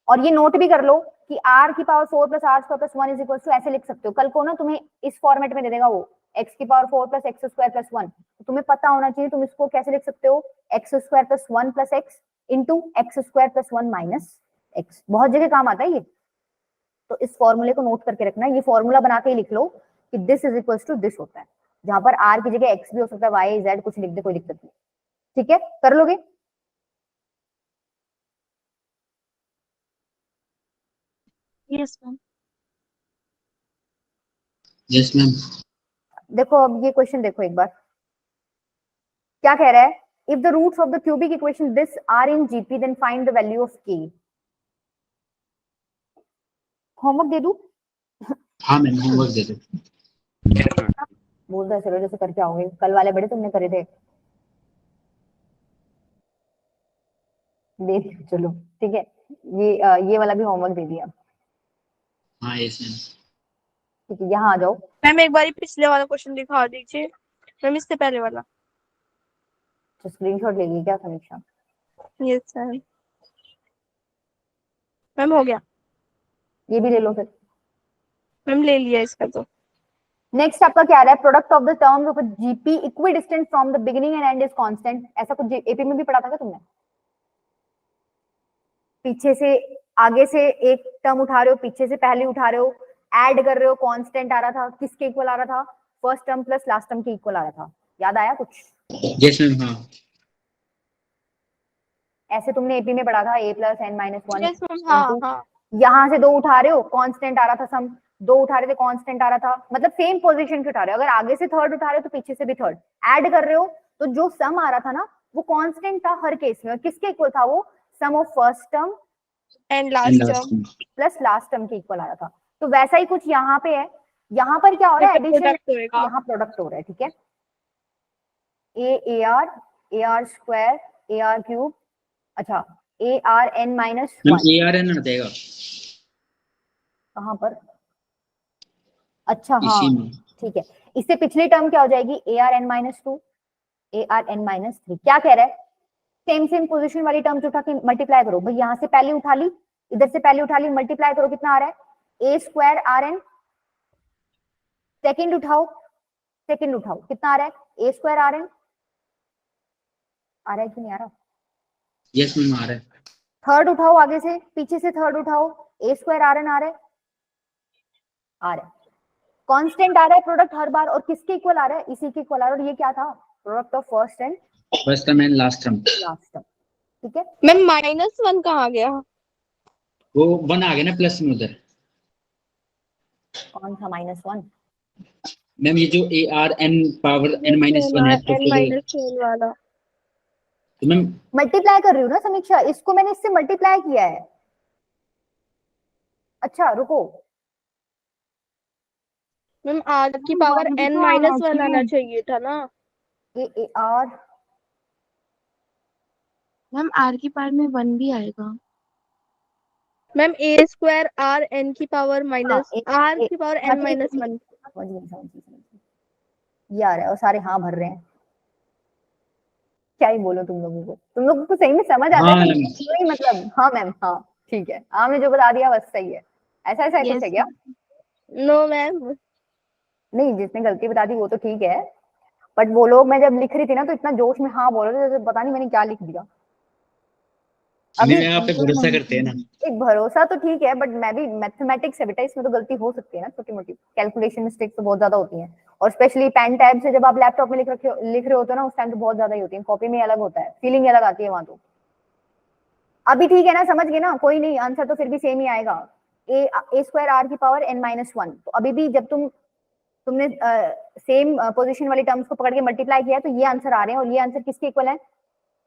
और ये नोट भी कर लो कि r की power 4 + r² + 1 is equal to, ऐसे लिख सकते हो। कल को ना तुम्हें इस फॉर्मेट में दे देगा वो x की पावर 4 + x² + 1, तो तुम्हें पता होना चाहिए तुम इसको कैसे लिख सकते हो, x² + 1 + x into x² + 1 - x। बहुत जगह काम आता है ये, तो इस फॉर्मूले को नोट करके रखना। ये फॉर्मूला बना के ही लिख लो कि this is equal to this होता है, जहां पर r की जगह x भी हो सकता है, y z कुछ लिख दे, कोई दिक्कत नहीं, ठीक है कर लोगे? Yes ma'am. Yes ma'am. देखो अब ये क्वेश्चन देखो एक बार, क्या कह रहा है, if the roots of the cubic equation this are in GP then find the value of k। Homework दे दूं? हाँ मैम होमवर्क दे दो। बोल दो ऐसे जैसे करके आओगे, कल वाले बड़े तुमने करे थे, दे दिया चलो ठीक है। ये वाला भी होमवर्क दे दिया, हाँ यस मैम। ठीक है यहाँ आ जाओ। मैम एक बार पिछले वाला क्वेश्चन दिखा दीजिए मैम, इससे पहले वाला। तो स्क्रीनशॉट लेगी क्या समीक्षा? Yes ma'am. मैम हो गया, ये भी ले लो फिर। मैम ले लिया इसका तो। नेक्स्ट आपका क्या आ रहा है, product of the terms of GP equidistant from the beginning and and is constant. ऐसा कुछ एपी में भी पढ़ा था क्या तुमने? पीछे से आगे से एक टर्म उठा रहे हो, पीछे से पहले उठा रहे हो, ऐड कर रहे हो, कांस्टेंट आ रहा था, किसके इक्वल आ रहा था? First term plus last term के इक्वल आ रहा था, याद आया कुछ? Yes ma'am. हाँ ऐसे तुमने एपी में पढ़ा था, a + n - 1 यस मैम। हाँ हाँ। यहाँ से 2 उठा रहे हो, कांस्टेंट आ रहा था, सम 2 उठा रहे थे, कांस्टेंट आ रहा था, मतलब सेम पोजीशन पे उठा रहे हो। अगर आगे से थर्ड उठा रहे हो तो पीछे से भी थर्ड, ऐड कर रहे हो तो जो सम आ रहा था ना वो कांस्टेंट था हर केस में, और किसके इक्वल था वो? Sum of first term and and last last term plus last term के इक्वल आ रहा था। तो वैसा ही कुछ यहाँ पे है, यहाँ पर क्या हो रहा है? एडिशन, प्रोडक्ट होएगा। यहाँ प्रोडक्ट हो रहा है, ठीक है। ar² ar³ अच्छा arn - मैम 1 ARN आ जाएगा कहाँ पर? अच्छा हाँ इसी में। ठीक है, इससे पिछली टर्म क्या हो जाएगी? arn - 2 arn - 3। क्या कह रहा है? सेम पोजीशन वाली टर्म्स उठा के मल्टीप्लाई करो। भाई यहाँ से पहले उठा ली, इधर से पहले उठा ली, मल्टीप्लाई करो, कितना आ रहा है? a² rn, सेकंड उठाओ कितना आ रहा है? a² rn आ रहा है कि नहीं आ रहा? यस मैम आ रहा है। थर्ड उठाओ, आगे से पीछे से थर्ड उठाओ, a² rn आ रहा है कांस्टेंट आ रहा है प्रोडक्ट हर बार, और किसके इक्वल आ रहा है? इसी के इक्वल आ रहा है। और ये क्या था? Product of first and first term and last term. Last term, ठीक है। मैम -1 कहाँ गया? वो 1 आ गया ना प्लस में उधर। कौन था -1? मैम ये जो ARN पावर n - 1 है तो फिर n-1 वाला। तो मैम मल्टीप्लाई कर रही हूँ ना समीक्षा, इसको मैंने इससे मल्टीप्लाई किया है। अच्छा रुको, मैम आर की पावर one भी n तो माइनस आना 1 आना चाहिए। चाहिए था ना। ए आर मैम आर की पावर में 1 भी आएगा। Ma'am A square R N की पावर माइनस आर ए की पावर हाँ n ठीक है माइनस ठीक है, 1। समझ गई समझ गई समझ गई। ये आ रहा है और सारे हाँ भर रहे हैं, क्या ही बोलो तुम लोगों को सही में समझ आता हाँ है मैम। नहीं मतलब। हाँ मैम हाँ ठीक है, आपने जो बता दिया बस सही है। ऐसा ऐसा कुछ है यस क्या? No ma'am. नहीं, जिसने गलती बता दी वो तो ठीक है, बट वो लोग मैं जब लिख रही थी ना तो इतना जोश में हाँ बोल रहे थे, जैसे पता नहीं मैंने क्या लिख दिया। अभी नहीं, आप पे भरोसा करते हैं ना। एक भरोसा तो ठीक है, बट मैं भी मैथमेटिक्स है बेटा, इसमें तो गलती हो सकती है ना, छोटी मोटी कैलकुलेशन मिस्टेक्स तो बहुत ज्यादा होती हैं। और स्पेशली पेन टैब से जब आप लैपटॉप में लिख रहे होते हो ना, उस टाइम तो बहुत ज्यादा ही होती है, कॉपी में अलग होता है, फीलिंग अलग आती है वहां तो। अभी ठीक है ना, समझ गए ना, कोई नहीं, आंसर तो फिर भी सेम ही आएगा। ए स्क्वायर आर की पावर n माइनस 1। तो अभी भी जब तुमने सेम पोजीशन वाली टर्म्स को पकड़ के मल्टीप्लाई किया है, तो ये आंसर आ रहे हैं, और ये आंसर किसके इक्वल है?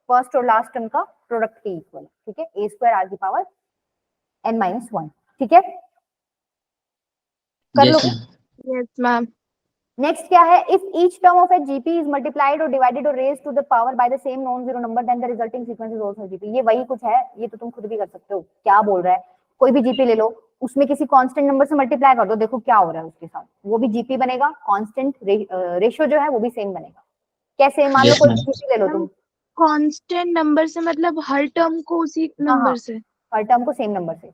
फर्स्ट और लास्ट टर्म का प्रोडक्ट के इक्वल है, ठीक है, ए स्क्वायर आर की पावर n माइनस 1, ठीक है, कर लो। Yes ma'am. Yes ma'am. Next क्या है? If each term of a GP is multiplied or divided or raised to the power by the same non zero number, then the resulting sequence is also GP. ये वही कुछ है, ये तो तुम खुद भी कर सकते हो। क्या बोल रहा है? कोई भी जीपी ले लो, उसमें किसी कांस्टेंट नंबर से मल्टीप्लाई कर दो, देखो क्या हो रहा है उसके साथ, वो भी जीपी बनेगा, कांस्टेंट रेशियो जो है वो भी सेम बनेगा। कैसे? मान लो यस कोई मैम। जीपी ले लो तुम। कांस्टेंट नंबर से मतलब हर टर्म को उसी हाँ हाँ, नंबर से। हर टर्म को सेम नंबर से,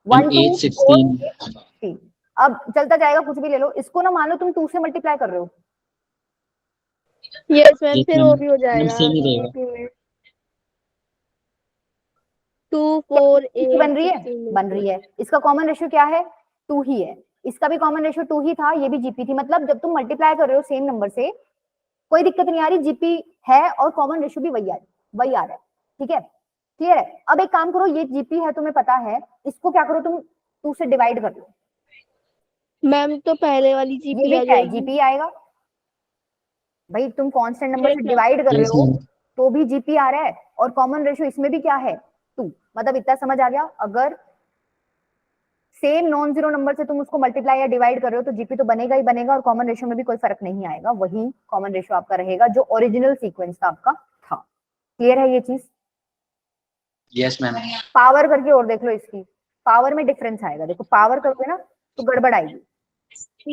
मैम 1 2 8 4 16। 3। अब चलता जाएगा, कुछ भी ले लो इसको ना, मान लो तुम 2 से मल्टीप्लाई कर रहे हो, यस मैम, यस फिर मैम। वो भी हो मैम जाएगा सेम ही रहेगा। जीपी में 2 4 क्या 8 बन रही है? 16 बन रही है। इसका कॉमन रेशियो क्या है? 2 ही है। इसका भी कॉमन रेशियो 2 ही था, ये भी जीपी थी। मतलब जब तुम मल्टीप्लाई कर रहे हो सेम नंबर से, कोई दिक्कत नहीं आ रही, जीपी है और कॉमन रेशियो भी वही आ रहा है, ठीक है, क्लियर है। अब एक काम करो, ये जीपी है तुम्हें पता है, इसको क्या करो तुम 2 से डिवाइड कर लो। मैम तो पहले वाली ये जीपी भी आ क्या है? जाएगी। जीपी आएगा भाई, तुम कांस्टेंट नंबर यस से मैम। डिवाइड कर रहे यस हो मैम। तो भी जीपी आ रहा है, और कॉमन रेशियो इसमें भी क्या है? 2। मतलब इतना समझ आ गया? अगर सेम नॉन जीरो नंबर से तुम उसको मल्टीप्लाई या डिवाइड कर रहे हो तो जीपी तो बनेगा ही बनेगा, और कॉमन रेशियो में भी कोई फर्क नहीं आएगा, वही कॉमन रेशियो आपका रहेगा जो ओरिजिनल सीक्वेंस का आपका था। क्लियर है ये चीज? Yes ma'am. पावर करके और देख लो, इसकी पावर में डिफरेंस आएगा, देखो पावर करोगे ना तो गड़बड़ आएगी।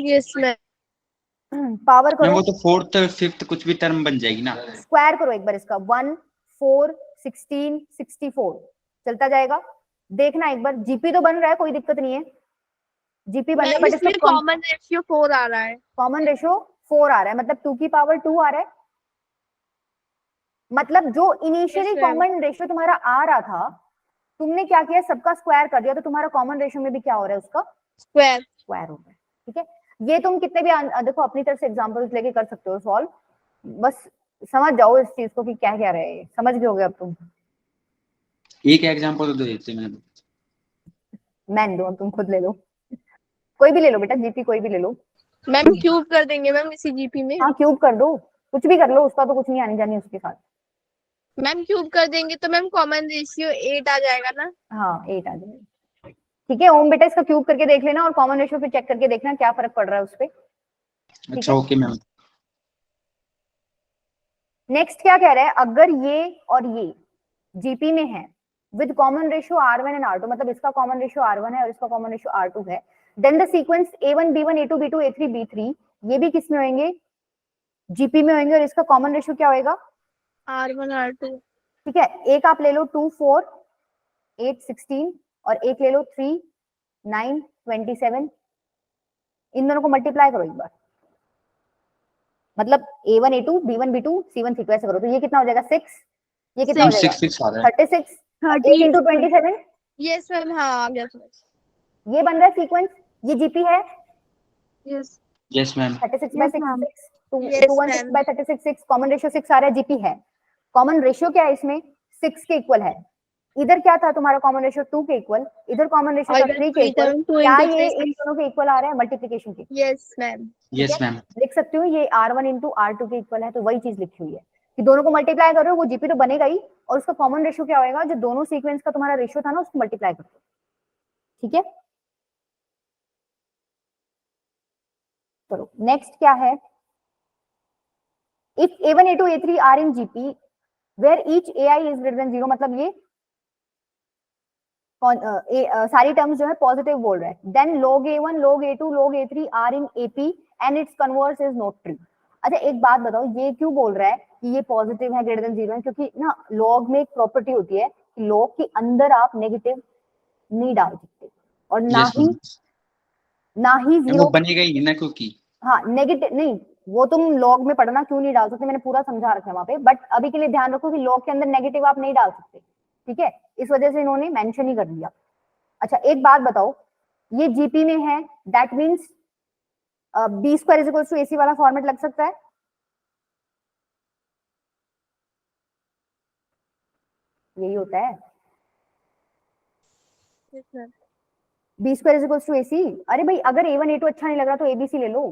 Yes ma'am. पावर मैम करो, वो तो फोर्थ फिफ्थ कुछ भी टर्म बन जाएगी ना। स्क्वायर करो एक बार इसका, 1 4 16 64 चलता जाएगा। देखना एक बार, जीपी तो बन रहा है, कोई दिक्कत नहीं है, जीपी बन रहा है, मैम बट इसमें इसका कॉमन रेशियो 4 आ रहा है। कॉमन रेशियो 4 आ रहा है, मतलब 2 की पावर 2 आ रहा है। मतलब जो initially Yes, ma'am. Common ratio तुम्हारा आ रहा था, तुमने क्या किया? सबका स्क्वायर कर दिया, तो तुम्हारा कॉमन रेशियो में भी क्या हो रहा है? उसका स्क्वायर। स्क्वायर हो रहा है, ठीक है। ये तुम कितने भी देखो अपनी तरफ से एग्जांपल्स लेके कर सकते हो सॉल्व, बस समझ जाओ इस चीज को कि क्या क्या रहे हैं, समझ गए होगे अब तुम। एक एग्जांपल तो दे देते मैम। मैं दो, तुम खुद ले लो, कोई भी ले लो बेटा, जीपी कोई भी ले लो। मैम क्यूब कर देंगे मैम इसी जीपी में। हाँ क्यूब कर दो, कुछ भी कर लो, उसका तो कुछ नहीं आनी जानी उसके साथ। मैम क्यूब कर देंगे तो मैम कॉमन रेशियो 8 आ जाएगा ना। हाँ 8 आ जाएगा, ठीक है। ओम बेटा इसका क्यूब करके देख लेना, और कॉमन रेशियो फिर चेक करके देखना क्या फर्क पड़ रहा है उस पर। अच्छा ओके मैम। नेक्स्ट क्या कह रहा है? अगर ये और ये जीपी में है with common ratio R1 and R2, मतलब इसका कॉमन रेशियो R1 है और इसका कॉमन रेशियो R2 है, then the sequence A1 B1 A2 B2 A3 B3 ये भी किस में होंगे? जीपी में होंगे, और इसका कॉमन रेशियो क्या होएगा? R1 R2। ठीक है, एक आप ले लो 2 4 8 16, और एक ले लो 3 9 27, इन दोनों को मल्टीप्लाई करो एक बार, मतलब A1 A2 B1 B2 C1 C2 ऐसे करो, तो ये कितना हो जाएगा? 6। ये कितना हो जाएगा? 6 6 आ रहा है। 36। 8 इंटू 27, यस मैम, हाँ आ गया समझ। ये बन रहा है सीक्वेंस, ये जीपी है। Yes yes ma'am. 36 by 6 ma'am. 6 Yes, 216 ma'am. by 36 6, common ratio 6 आ रहा है, जीपी है। कॉमन रेशियो क्या है इसमें? 6 के इक्वल है। इधर क्या था तुम्हारा? कॉमन रेशियो 2 के इक्वल, इधर कॉमन रेशियो था 3 के इक्वल। क्या ये इन दोनों के इक्वल आ रहा है मल्टीप्लिकेशन के? Yes ma'am. Yes ma'am. लिख सकते हो ये R1 इंटू R2 के इक्वल है, तो वही चीज लिखी हुई है कि दोनों को मल्टीप्लाई कर रहे हो, वो जीपी तो बनेगा ही, और उसका कॉमन रेशियो क्या होगा? जो दोनों सीक्वेंस का तुम्हारा रेशियो था ना, उसको मल्टीप्लाई कर दो, ठीक है। चलो नेक्स्ट क्या है, if A1 A2 A3 are in GP where each AI is greater than 0, मतलब ये सारी टर्म्स जो है पॉजिटिव बोल रहे हैं, then log A1 log A2 log A3 are in AP and it's converse is not true. अच्छा एक बात बताओ, ये क्यों बोल रहा है कि ये पॉजिटिव है ग्रेटर देन 0 है? क्योंकि ना लॉग में एक प्रॉपर्टी होती है कि लॉग के अंदर आप नेगेटिव नहीं डाल सकते, और ना Yes, ही ma'am. वो जीरो। बनेगा ही ना, क्योंकि हाँ नेगेटिव नहीं, वो तुम लॉग में पढ़ना क्यों नहीं डाल सकते, मैंने पूरा समझा रखा है वहां पे, बट अभी के लिए ध्यान रखो कि लॉग के अंदर नेगेटिव आप नहीं डाल सकते, ठीक है, इस वजह से इन्होंने मेंशन ही कर दिया। अच्छा एक बात बताओ, ये जीपी में है, that means B square is equal to AC वाला फॉर्मेट लग सकता है? यही होता है, Yes, ma'am. B square is equal to AC। अरे भाई अगर A1 A2 अच्छा नहीं लग रहा तो ABC ले लो,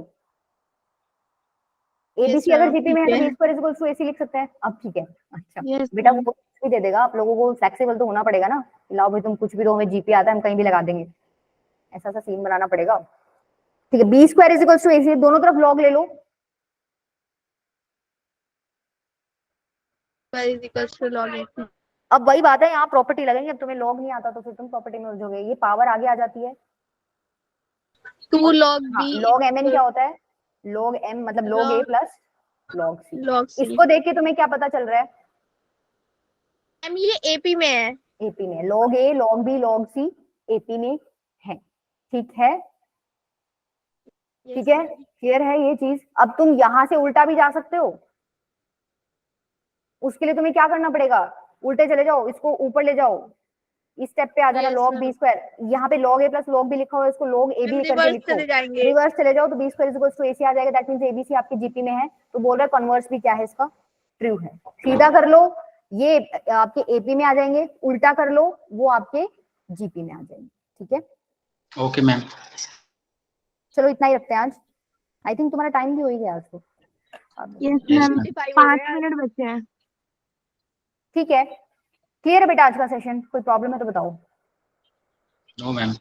ABC अगर ma'am, जीपी में है ठीक तो है। B square is equal to AC लिख सकते हैं। अब ठीक है, अच्छा यस बेटा मैम। वो कुछ भी दे देगा, आप लोगों को फ्लेक्सिबल तो होना पड़ेगा ना, लाओ भाई तुम कुछ भी दो, हमें जीपी आता है हम कहीं भी लगा देंगे, ऐसा सा सीन बनाना पड़ेगा। ठीक है, B square is equal to AC, दोनों तरफ लॉग ले लो। Square is equals to log AC. अब वही बात है, यहाँ प्रॉपर्टी लगेंगे, अब तुम्हें लॉग नहीं आता तो फिर तुम प्रॉपर्टी में उलझोगे, ये पावर आगे आ जाती है। 2 log B log M N equals क्या होता है, लॉग एम मतलब log A plus log C. log C. इसको देख के तुम्हें क्या पता चल रहा है, मैम ये AP में है। एपी में लॉग ए log B log c AP में है, ठीक है, Yes, ठीक है, ma'am. क्लियर है ये चीज। अब तुम यहां से उल्टा भी जा सकते हो, उसके लिए तुम्हें क्या करना पड़ेगा, उल्टे चले जाओ, इसको ऊपर ले जाओ, इस स्टेप पे आ जाना, Yes, log ma'am. B square, यहाँ पे log A plus log B लिखा हुआ है, इसको लॉग ए बी हम करके रिवर्स लिखो, चले जाएंगे। रिवर्स चले जाओ तो B square equals to AC आ जाएगा, दैट मींस एबीसी आपके जीपी में है, तो बोल रहा है कन्वर्स भी क्या है इसका, ट्रू है। सीधा कर लो, ये आपके एपी में आ जाएंगे, उल्टा कर लो वो आपके जीपी में आ जाएंगे, ठीक है। Okay ma'am. चलो इतना ही रखते हैं आज, आई थिंक तुम्हारा टाइम भी हो ही गया आज तो। Yes Yes, ma'am, ma'am. 55 हो 5 गया। मिनट बचे हैं। ठीक है, क्लियर है बेटा आज का सेशन, कोई प्रॉब्लम है तो बताओ। No ma'am.